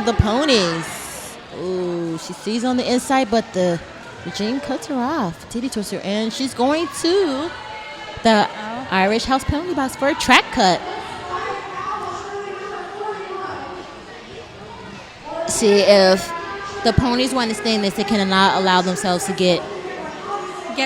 the Ponies. Ooh, she sees on the inside, but the Regime cuts her off. Titty twister, and she's going to the Irish House penalty box for a track cut. See, if the Ponies want to stay in this, they cannot allow themselves to get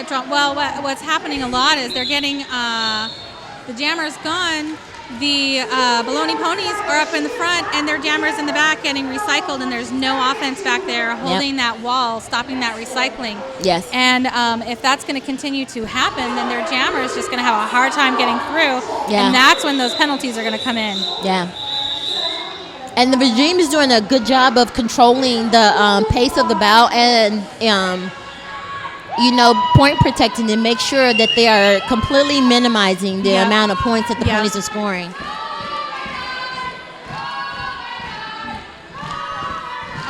drawn. Well, what's happening a lot is they're getting the jammer's gone. The Baloney Ponies are up in the front, and their jammer's in the back getting recycled, and there's no offense back there holding that wall, stopping that recycling. Yes. And if that's going to continue to happen, then their jammer is just going to have a hard time getting through, and that's when those penalties are going to come in. Yeah. And the Regime is doing a good job of controlling the pace of the bout and, point protecting and make sure that they are completely minimizing the amount of points that the Ponies are scoring.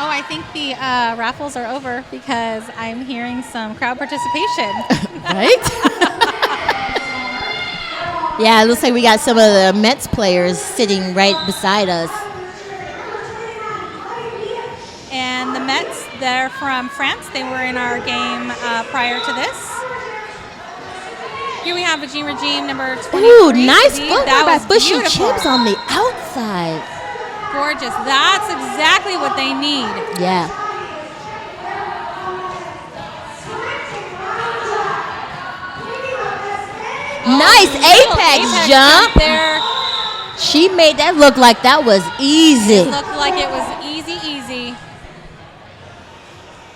Oh, I think the raffles are over because I'm hearing some crowd participation. Right? Yeah, it looks like we got some of the Mets players sitting right beside us. And And the Mets, they're from France. They were in our game prior to this. Here we have Regime number 23. Ooh, nice See, footwork that by was Bushy beautiful. Chips on the outside. Gorgeous. That's exactly what they need. Yeah. Nice apex jump. There. She made that look like that was easy. It looked like it was easy.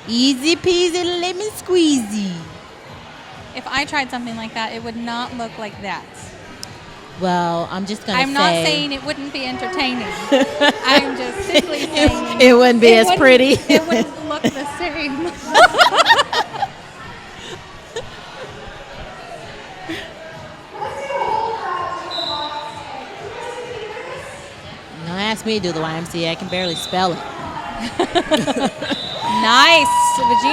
Easy peasy lemon squeezy. If I tried something like that, it would not look like that. Well, I'm just going to say. I'm not saying it wouldn't be entertaining. I'm just simply saying. It wouldn't be as pretty. It wouldn't look the same. Don't ask me to do the YMCA. I can barely spell it. Nice.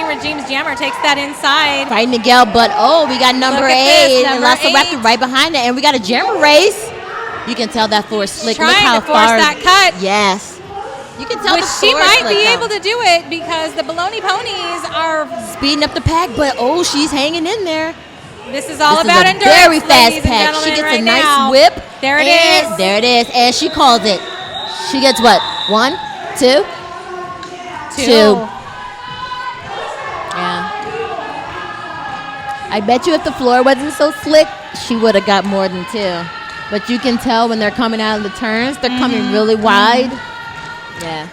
Regime's jammer takes that inside. Fighting Miguel, but we got number Look at 8 this, and number Velociraptor 8. right behind it, and we got a jammer race. You can tell that floor is slick. Look Trying how to force far that cut. Yes. You can tell Which the she floor is might slick, be though. able to do it because the Baloney Ponies are. Speeding up the pack, but she's hanging in there. This is all This about is a endurance, very fast ladies and pack. She gentlemen, gets right a nice now. whip. There it and is. There it is, and she calls it. She gets what? 1, 2, 2. Yeah. I bet you if the floor wasn't so slick, she would have got more than 2. But you can tell when they're coming out of the turns, they're coming really wide. Yeah.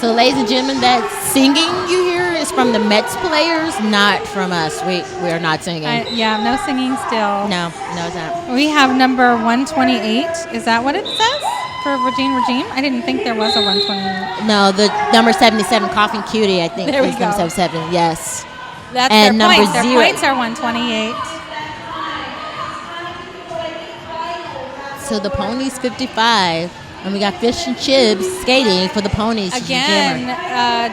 So, ladies and gentlemen, that singing you hear is from the Mets players, not from us. We are not singing. No singing still. No, it's not. We have number 128. Is that what it says for Regime? I didn't think there was a 128. No, the number 77, Coughing Cutie, I think. There we is go. number 77, yes. That's And their number points. Their 0. points are 128. So the Ponies 55. And we got Fish and Chips skating for the Ponies. Again,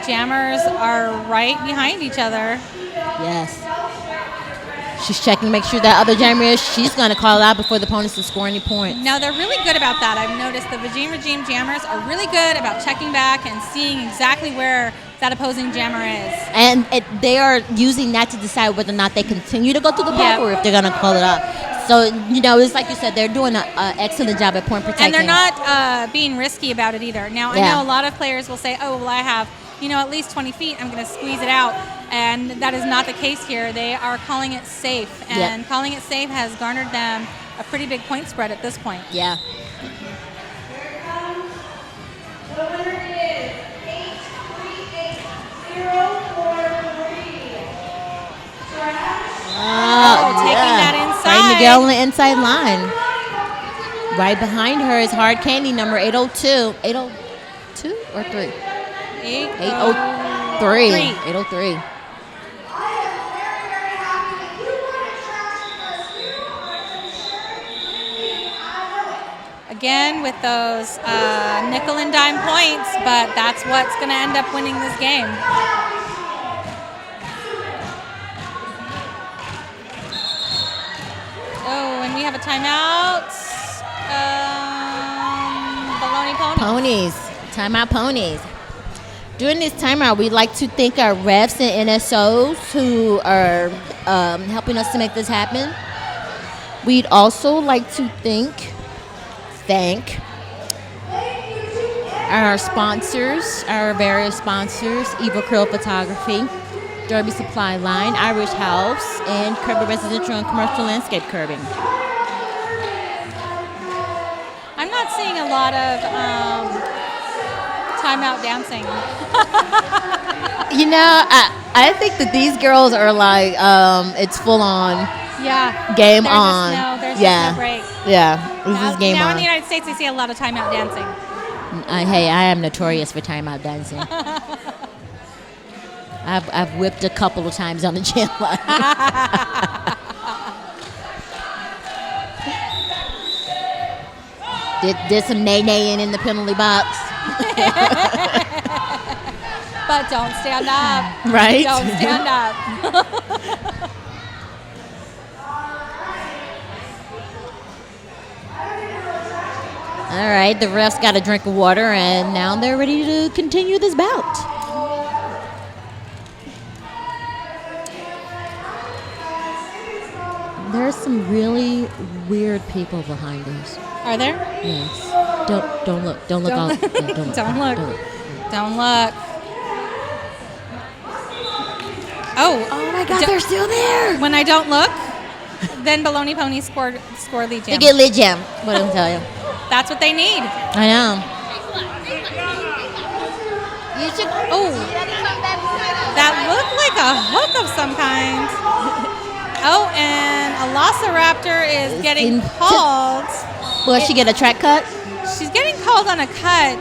jammers are right behind each other. Yes. She's checking to make sure that other jammer is. She's going to call it out before the Ponies can score any points. No, they're really good about that. I've noticed the Regime jammers are really good about checking back and seeing exactly where that opposing jammer is. And they are using that to decide whether or not they continue to go through the pack or if they're going to call it up. So, it's like you said, they're doing an excellent job at point protecting. And they're not being risky about it either. Now, I know a lot of players will say, I have, at least 20 feet. I'm going to squeeze it out. And that is not the case here. They are calling it safe. And calling it safe has garnered them a pretty big point spread at this point. Yeah. Taking that inside. Right, Miguel on the inside line. Right behind her is Hard Candy, number 802. 802 or 3? 803. 803. Again, with those nickel and dime points, but that's what's going to end up winning this game. And we have a timeout. Baloney Ponies. Timeout Ponies. During this timeout, we'd like to thank our refs and NSOs who are helping us to make this happen. We'd also like to thank our sponsors, our various sponsors, Eva Krill Photography, Derby Supply Line, Irish House, and Kirby Residential and Commercial Landscape Curbing. I'm not seeing a lot of timeout dancing. I think that these girls are like, it's full on. Yeah. Game on. There's just no break. Yeah. This is game now on. in the United States, we see a lot of timeout dancing. Hey, I am notorious for timeout dancing. I've whipped a couple of times on the gym line. did some nay-naying in the penalty box. But don't stand up. Right? Don't stand up. All right, the refs got a drink of water, and now they're ready to continue this bout. There's some really weird people behind us. Are there? Yes. Don't look. Don't look. Don't- Yeah, don't look. Don't look. Don't look. Don't look. Oh. Oh my God, they're still there. When I don't look, then Baloney Ponies score lead They jam. get lid jam. What did I tell you? That's what they need. I know. You should. Oh. That looked like a hook of some kind. Oh, and a Velociraptor is getting called. Will she get a track cut? She's getting called on a cut.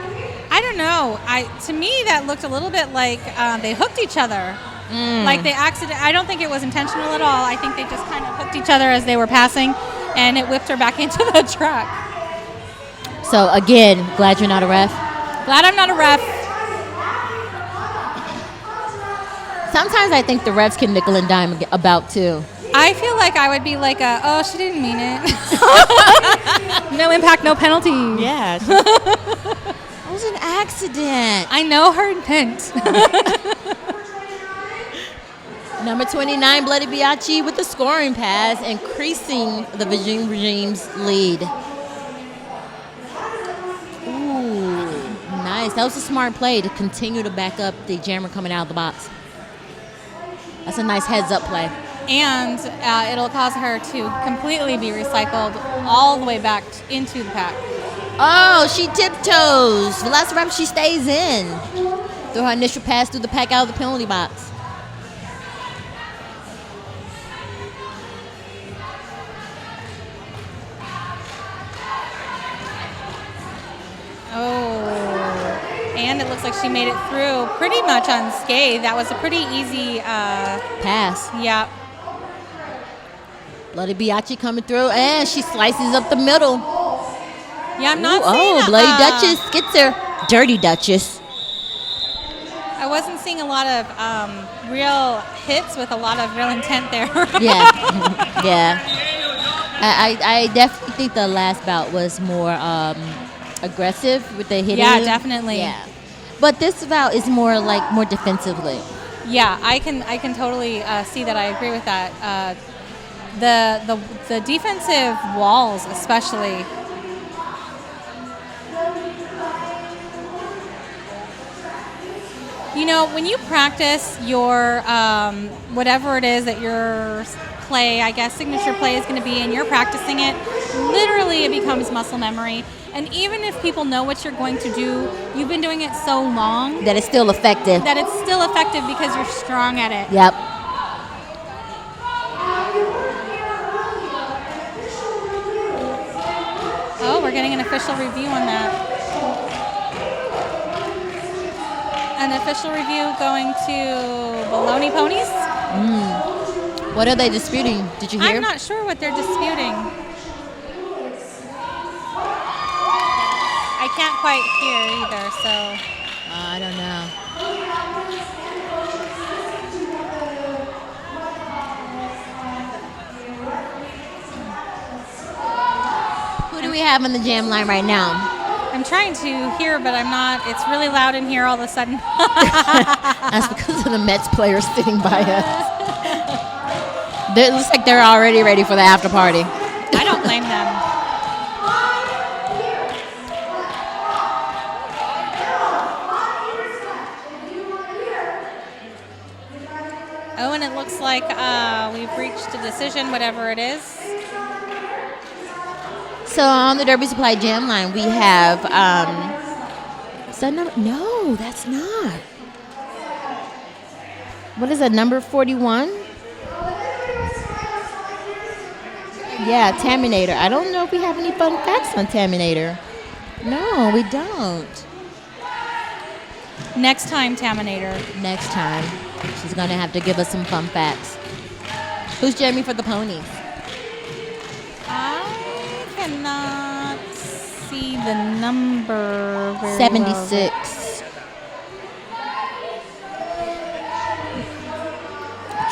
I don't know. To me, that looked a little bit like they hooked each other. Like they I don't think it was intentional at all. I think they just kind of hooked each other as they were passing, and it whipped her back into the truck. So again, glad you're not a ref. Glad I'm not a ref. Sometimes I think the refs can nickel and dime about too. I feel like I would be like oh, she didn't mean it. No impact, no penalty. Yeah. It was an accident. I know her intent. Number 29, Bloody Biaggi with the scoring pass, increasing the Regime's lead. Ooh, nice. That was a smart play to continue to back up the jammer coming out of the box. That's a nice heads-up play. And it'll cause her to completely be recycled all the way back into the pack. Oh, she tiptoes. Velociraptor, she stays in. Through her initial pass through the pack out of the penalty box. Oh, and it looks like she made it through pretty much unscathed. That was a pretty easy Pass. Yeah. Bloody Biaggi coming through, and she slices up the middle. Yeah, I'm not Ooh, seeing Bloody Duchess gets her. Dirty Duchess. I wasn't seeing a lot of real hits with a lot of real intent there. Yeah. Yeah. I definitely think the last bout was more aggressive with the hitting. Yeah, definitely. Yeah. But this bout is more defensively. Yeah, I can totally see that. I agree with that. The defensive walls, especially. You know, when you practice your whatever it is that your play, I guess signature play is going to be, and you're practicing it, literally it becomes muscle memory. And even if people know what you're going to do, you've been doing it so long That it's still effective. that it's still effective because you're strong at it. Yep. Oh, we're getting an official review on that. An official review going to Baloney Ponies. What are they disputing? Did you hear? I'm not sure what they're disputing. I can't quite hear either, so. I don't know. Who do we have on the jam line right now? I'm trying to hear, but I'm not. It's really loud in here all of a sudden. That's because of the Mets players sitting by us. It looks like they're already ready for the after party. I don't blame them. Oh, and it looks like we've reached a decision, whatever it is. So on the Derby Supply Jam line, we have. Is that number? No, that's not. What is that? Number 41? Yeah, Taminator. I don't know if we have any fun facts on Taminator. No, we don't. Next time, Taminator. Next time, she's gonna have to give us some fun facts. Who's jamming for the ponies? I cannot see the number very 76.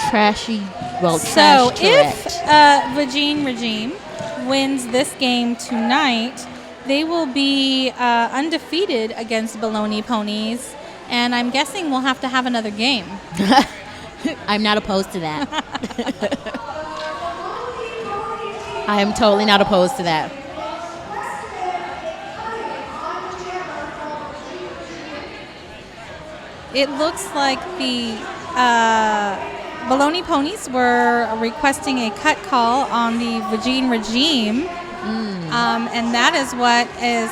Trashy, well, So trash if Tourette. Regime wins this game tonight, they will be undefeated against Baloney Ponies, and I'm guessing we'll have to have another game. I'm not opposed to that. I am totally not opposed to that. It looks like the Baloney Ponies were requesting a cut call on the Vagine regime, and that is what is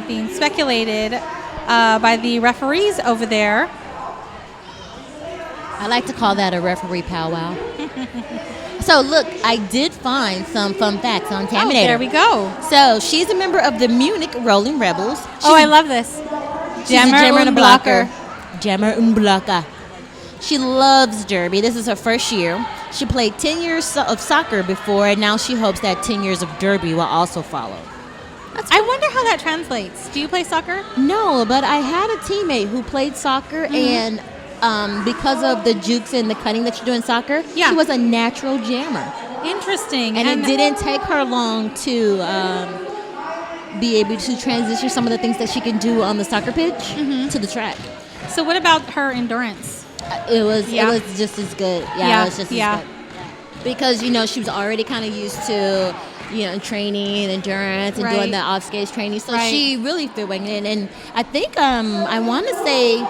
being speculated by the referees over there. I like to call that a referee powwow. So look, I did find some fun facts on Taminator. Oh, there we go. So she's a member of the Munich Rolling Rebels. Oh, I love this. She's a jammer and a blocker. Jammer and blocker. She loves derby. This is her first year. She played 10 years of soccer before, and now she hopes that 10 years of derby will also follow. I wonder how that translates. Do you play soccer? No, but I had a teammate who played soccer, and because of the jukes and the cutting that you do in soccer, she was a natural jammer. Interesting. And it didn't take her long to be able to transition some of the things that she can do on the soccer pitch to the track. So what about her endurance? It was just as good. Yeah, it was just as good. Because, she was already kind of used to, training and endurance and doing the off-skates training. So she really fit winged in. And I think, I want to say,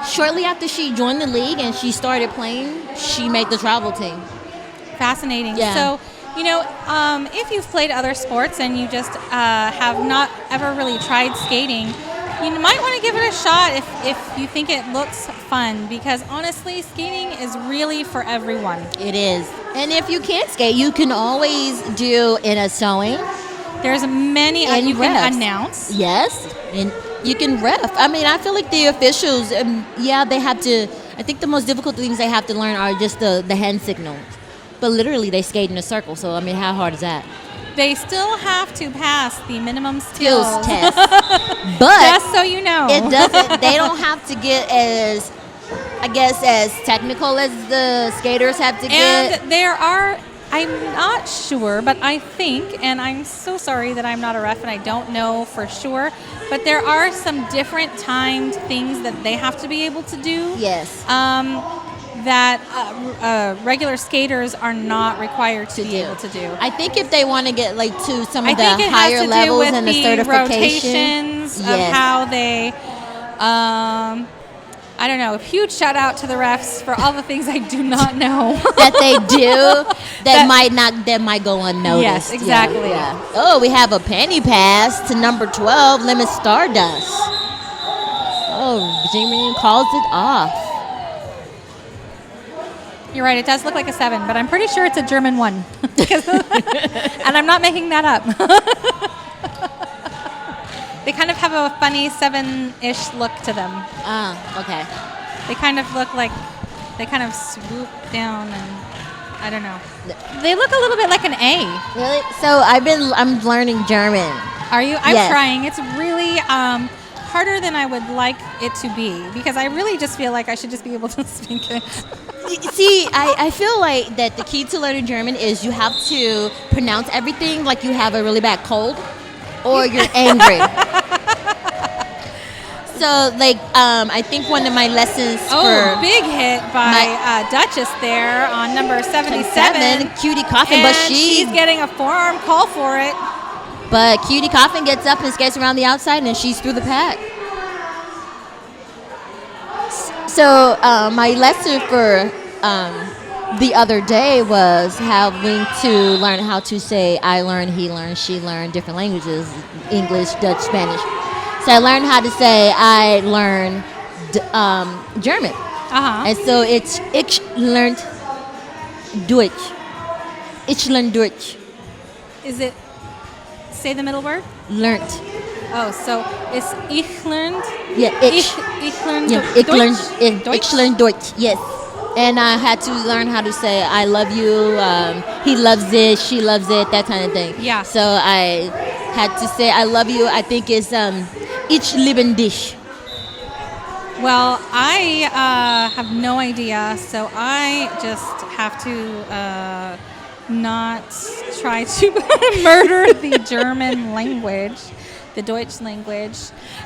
shortly after she joined the league and she started playing, she made the travel team. Fascinating. Yeah. So, if you've played other sports and you just have not ever really tried skating, you might want to give it a shot if you think it looks fun, because honestly, skating is really for everyone. It is. And if you can't skate, you can always do in a sewing. There's many you can announce. Yes, and you can ref. I mean, I feel like the officials, they have to, I think the most difficult things they have to learn are just the hand signals. But literally, they skate in a circle, so I mean, how hard is that? They still have to pass the minimum skills test. But just so you know, it doesn't. They don't have to get as technical as the skaters have to get. And there are, I'm not sure, but I think, and I'm so sorry that I'm not a ref and I don't know for sure, but there are some different timed things that they have to be able to do. Yes. That regular skaters are not required to be able to do. I think if they want to get to some of the it higher has to levels do with and the certification, rotations of how they. I don't know. A huge shout out to the refs for all the things I do not know that they do that might go unnoticed. Yes, exactly. Yeah. Oh, we have a penny pass to number 12, Lemon Stardust. Oh, Jimmy calls it off. You're right. It does look like a 7, but I'm pretty sure it's a German 1. And I'm not making that up. They kind of have a funny 7-ish look to them. Okay. They kind of look like they kind of swoop down, and I don't know. They look a little bit like an A. Really? So I'm learning German. Are you? I'm trying. It's really harder than I would like it to be, because I really just feel like I should just be able to speak it. See, I feel like that the key to learning German is you have to pronounce everything like you have a really bad cold or you're angry. So, I think one of my lessons big hit by Duchess there on number 77. Cutie Coffin, and but she's getting a forearm call for it. But Cutie Coffin gets up and skates around the outside, and she's through the pack. So my lesson for the other day was having to learn how to say I learned, he learned, she learned different languages, English, Dutch, Spanish. So I learned how to say I learned German. And so it's ich learned Deutsch. Ich learned Deutsch. Is it, say the middle word? Learned. Oh, so it's ich learned? Yeah, ich learned Deutsch? Ich learned Deutsch, yes. And I had to learn how to say I love you, he loves it, she loves it, that kind of thing. Yeah. So I had to say I love you, I think is ich lieben dich. Well, I have no idea, so I just have to not try to murder the German language the Deutsch language,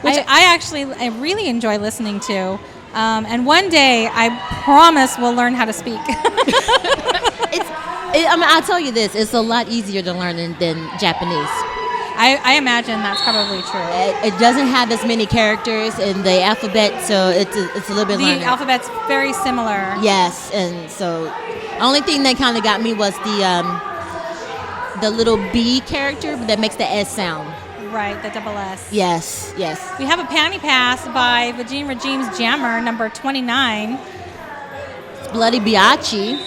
Which I really enjoy listening to. And one day, I promise we'll learn how to speak. I'll tell you this: it's a lot easier to learn than Japanese. I imagine that's probably true. It doesn't have as many characters in the alphabet, so it's a little bit The learning. alphabet's very similar. Yes, and so the only thing that kind of got me was the little B character that makes the S sound. Right, the double S. Yes. We have a panty pass by Vagine Regime's Jammer, number 29. Bloody Biachi.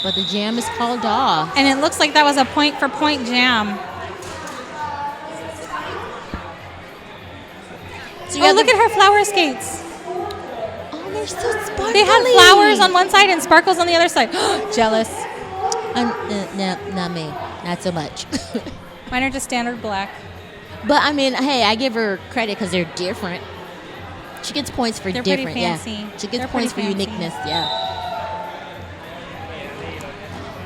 But the jam is called off. And it looks like that was a point-for-point jam. So look at her flower skates. Oh, they're so sparkly. They had flowers on one side and sparkles on the other side. Jealous. No, not me. Not so much. Mine are just standard black. But I mean, hey, I give her credit because they're different. She gets points for They're different. pretty fancy. Yeah. She gets They're points for pretty fancy. uniqueness. Yeah.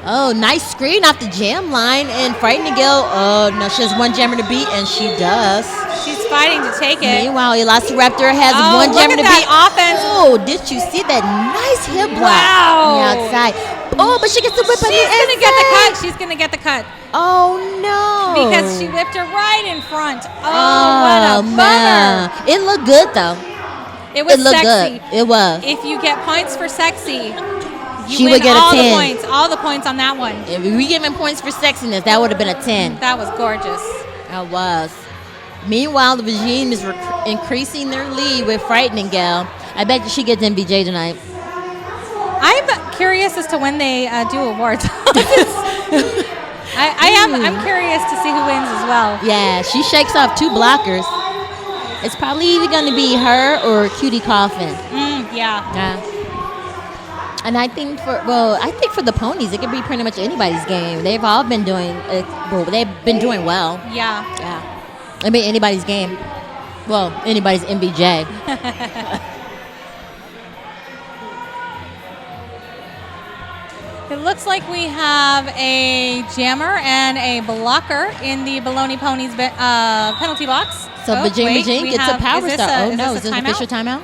Oh, nice screen off the jam line and Frightening Girl. Oh no, she has one jammer to beat, and she does. She's fighting to take it. Meanwhile, Elastiraptor has one look jammer at to beat. that offense. Oh, did you see that nice hip block Wow. on the outside? Oh, but she gets the whip on the She's going to get the inside. cut. She's going to get the cut. Oh no! Because she whipped her right in front. Oh, what a bummer. man. It looked good though. It was looked sexy. good. It was. If you get points for sexy, you She win would get a all 10. the points. All the points on that one. If we giving points for sexiness, that would have been a 10. That was gorgeous. That was. Meanwhile, the regime is increasing their lead with Frightening Gal. I bet you she gets MVJ tonight. I'm curious as to when they do awards. I'm curious to see who wins as well. Yeah, she shakes off 2 blockers. It's probably either going to be her or Cutie Coffin. Yeah. Yeah. And I think for the ponies, it could be pretty much anybody's game. They've all been doing they've been doing well. Yeah. Yeah. I mean, anybody's game. Well, anybody's MVJ. It looks like we have a jammer and a blocker in the Baloney Ponies penalty box. So Vagine gets a power star. Oh no, is this timeout? official timeout?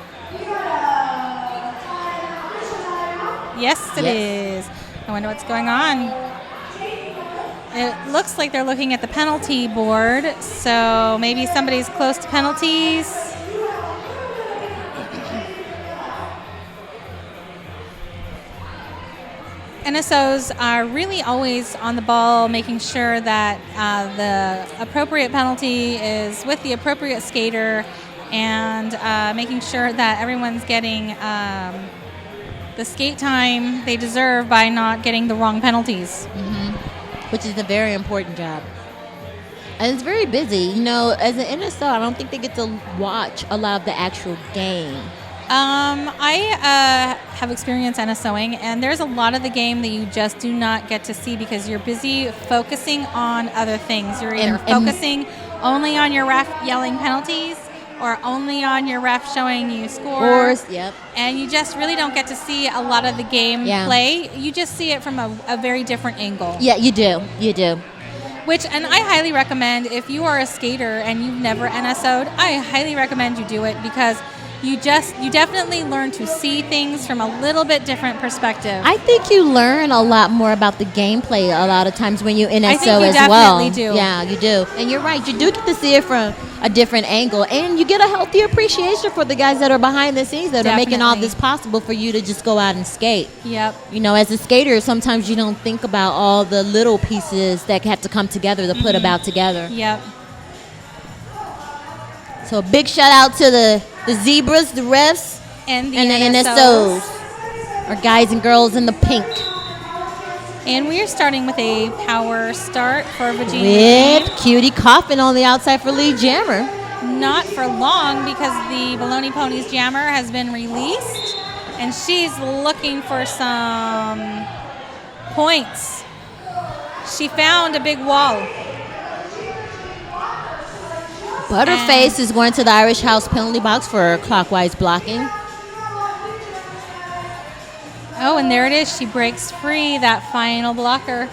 Yes, it is. I wonder what's going on. It looks like they're looking at the penalty board, so maybe somebody's close to penalties. NSOs are really always on the ball, making sure that the appropriate penalty is with the appropriate skater, and making sure that everyone's getting the skate time they deserve by not getting the wrong penalties. Which is a very important job. And it's very busy. You know, as an NSO, I don't think they get to watch a lot of the actual game. I have experience NSOing, and there's a lot of the game that you just do not get to see because you're busy focusing on other things. You're either focusing only on your ref yelling penalties or only on your ref showing you scores. Yep. And you just really don't get to see a lot of the game play. You just see it from a very different angle. Yeah, you do. You do. And I highly recommend, if you are a skater and you've never NSO'd, I highly recommend you do it because you definitely learn to see things from a little bit different perspective. I think you learn a lot more about the gameplay a lot of times when you NSO I think you as well. definitely do. Yeah, you do. And you're right. You do get to see it from a different angle. And you get a healthy appreciation for the guys that are behind the scenes that are making all this possible for you to just go out and skate. Yep. You know, as a skater, sometimes you don't think about all the little pieces that have to come together to put about together. Yep. So a big shout out to the zebras, the refs, and the NSOs. Our guys and girls in the pink. And we are starting with a power start for Virginia. With Cutie Coffin on the outside for lead jammer. Not for long because the Baloney Ponies jammer has been released. And she's looking for some points. She found a big wall. Butterface is going to the Irish House penalty box for clockwise blocking. Oh, and there it is. She breaks free that final blocker.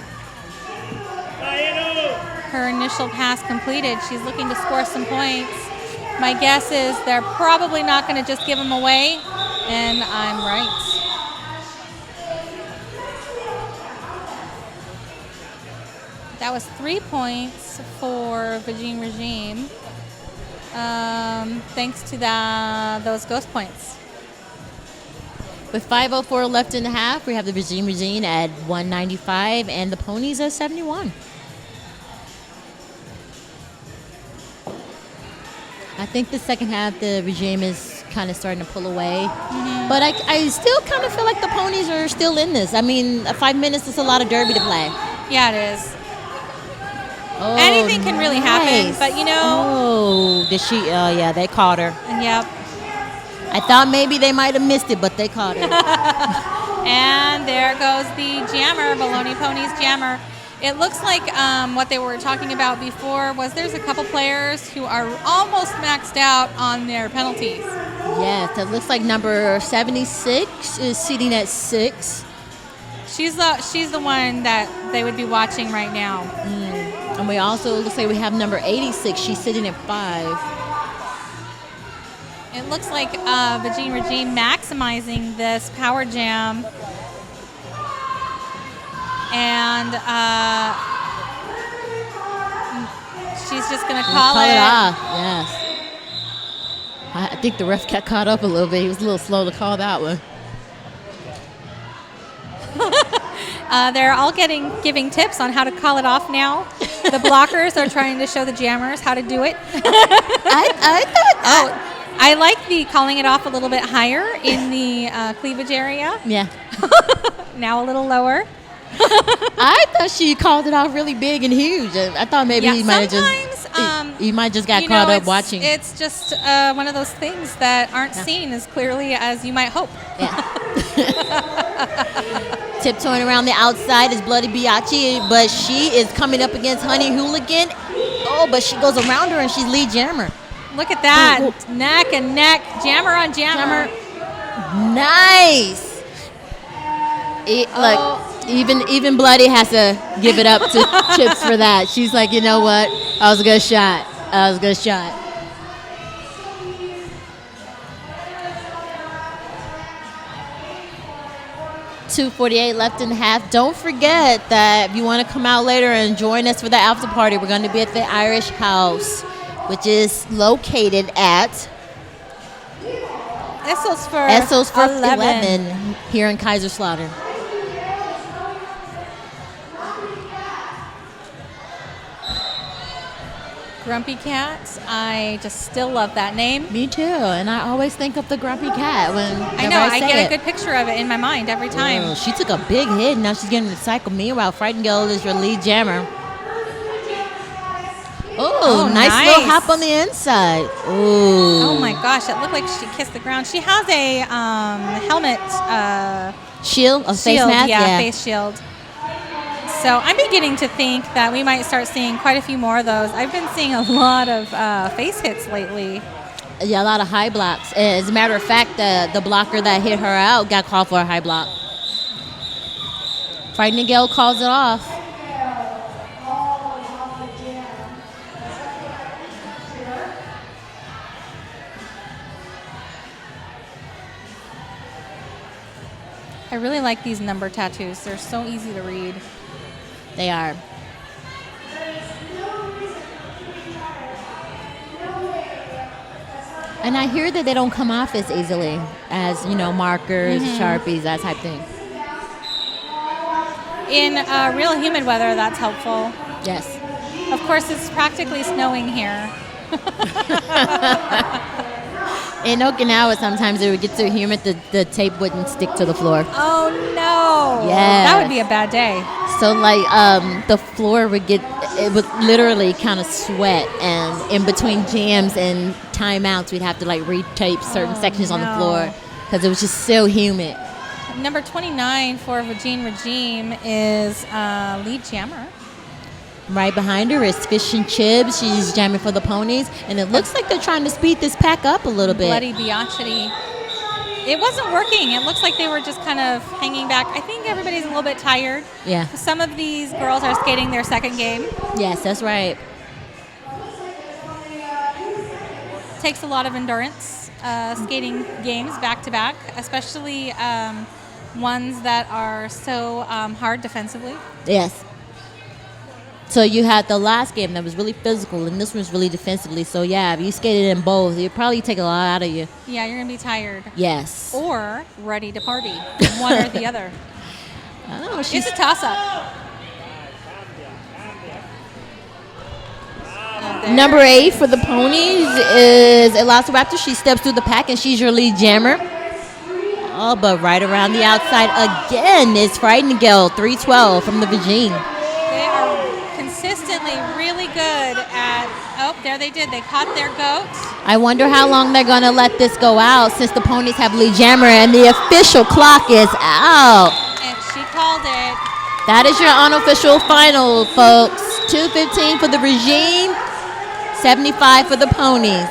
her initial pass completed. She's looking to score some points. My guess is they're probably not going to just give them away, and I'm right. That was 3 points for Vagine Regime, thanks to those ghost points. With 5:04 left in the half, we have the Regime at 195 and the Ponies at 71. I think the second half, the Regime is kind of starting to pull away. But I still kind of feel like the Ponies are still in this. I mean, 5 minutes is a lot of derby to play. Yeah, it is. Oh, Anything can really happen, nice. but you know. Oh, did she? Oh, yeah, they caught her. Yep. I thought maybe they might have missed it, but they caught her. And there goes the jammer, Baloney Ponies jammer. It looks like what they were talking about before was there's a couple players who are almost maxed out on their penalties. Yes, it looks like number 76 is sitting at 6. She's the one that they would be watching right now. And we also, looks like we have number 86. She's sitting at 5. It looks like Vagine Regime maximizing this power jam. And she's just going to call it off. Yes. I think the ref got caught up a little bit. He was a little slow to call that one. They're all giving tips on how to call it off now. The blockers are trying to show the jammers how to do it. I like the calling it off a little bit higher in the cleavage area. Yeah. Now a little lower. I thought she called it off really big and huge. I thought maybe he might have just he might just got caught up watching. It's just one of those things that aren't seen as clearly as you might hope. Yeah. Tiptoeing around the outside is Bloody Biatchi, but she is coming up against Honey Hooligan. Oh, but she goes around her and she's lead jammer. Look at that. Neck and neck. Jammer on jammer. Nice. Look, even Bloody has to give it up to Chips for that. She's like, you know what? That was a good shot. 2:48 left in the half. Don't forget that if you want to come out later and join us for the after party, we're going to be at the Irish House, which is located at Esselsford 11 here in Kaiserslautern. Grumpy Cat. I just still love that name. Me too, and I always think of the Grumpy Cat when I know. I get a good picture of it in my mind every time. Oh, she took a big hit. Now she's getting recycled. Meanwhile, Frightened Girl is your lead jammer. Oh, nice little hop on the inside. Ooh. Oh my gosh, it looked like she kissed the ground. She has a helmet shield, a face mask. Yeah, face shield. So I'm beginning to think that we might start seeing quite a few more of those. I've been seeing a lot of face hits lately. Yeah, a lot of high blocks. As a matter of fact, the blocker that hit her out got called for a high block. Frightening Gale calls it off. I really like these number tattoos. They're so easy to read. They are. And I hear that they don't come off as easily as, markers, Sharpies, that type thing. In real humid weather, that's helpful. Yes. Of course, it's practically snowing here. In Okinawa, sometimes it would get so humid the tape wouldn't stick to the floor. Oh, no. Yeah. That would be a bad day. So, the floor it would literally kind of sweat. And in between jams and timeouts, we'd have to, retape certain sections on the floor because it was just so humid. Number 29 for Vagine Regime is lead jammer. Right behind her is Fish and Chips. She's jamming for the Ponies. And it looks like they're trying to speed this pack up a little bit. Bloody Biatchity. it wasn't working. It looks like they were just kind of hanging back. I think everybody's a little bit tired. Yeah. Some of these girls are skating their second game. Yes, that's right. Takes a lot of endurance, skating games back to back, especially ones that are so hard defensively. Yes. So you had the last game that was really physical, and this one's really defensively. So yeah, if you skated in both, it'd probably take a lot out of you. Yeah, you're gonna be tired. Yes. Or ready to party, one or the other. Oh, It's a toss-up. Number 8 for the Ponies is Elastoraptor. She steps through the pack, and she's your lead jammer. Oh, but right around the outside again is Frightening Girl, 312 from the Virgin. They are consistently really good at. Oh, there they did. They caught their goat. I wonder how long they're going to let this go out since the Ponies have lead jammer, and the official clock is out. And she called it. That is your unofficial final, folks. 2:15 for the Regime, 75 for the Ponies.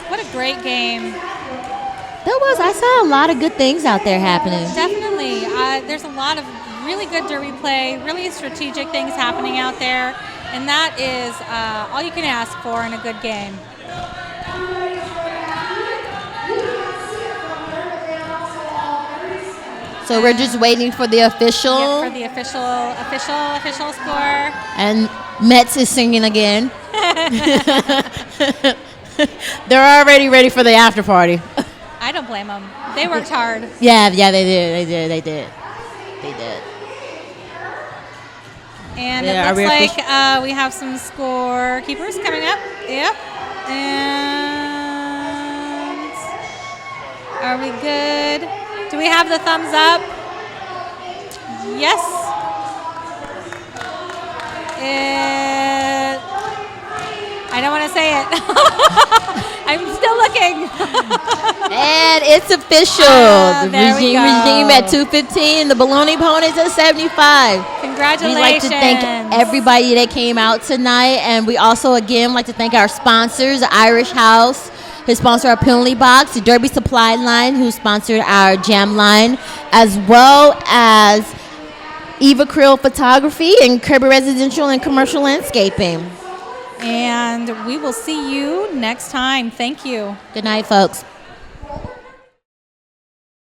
What a great game. I saw a lot of good things out there happening. Definitely. There's a lot of really good derby play, really strategic things happening out there, and that is all you can ask for in a good game. So we're just waiting for the official. Yep, for the official score. And Metz is singing again. They're already ready for the after party. I don't blame them. They worked hard. Yeah, they did. And Yeah, it looks like we have some scorekeepers coming up. Yep. And are we good? Do we have the thumbs up? Yes. I don't want to say it. I'm still looking. And it's official. The Regime at 2:15. The Baloney Ponies at 75. Congratulations. We'd like to thank everybody that came out tonight. And we also, again, like to thank our sponsors, Irish House, who sponsored our penalty box, the Derby Supply Line, who sponsored our jam line, as well as Eva Krill Photography and Kirby Residential and Commercial Landscaping. And we will see you next time. Thank you. Good night, folks.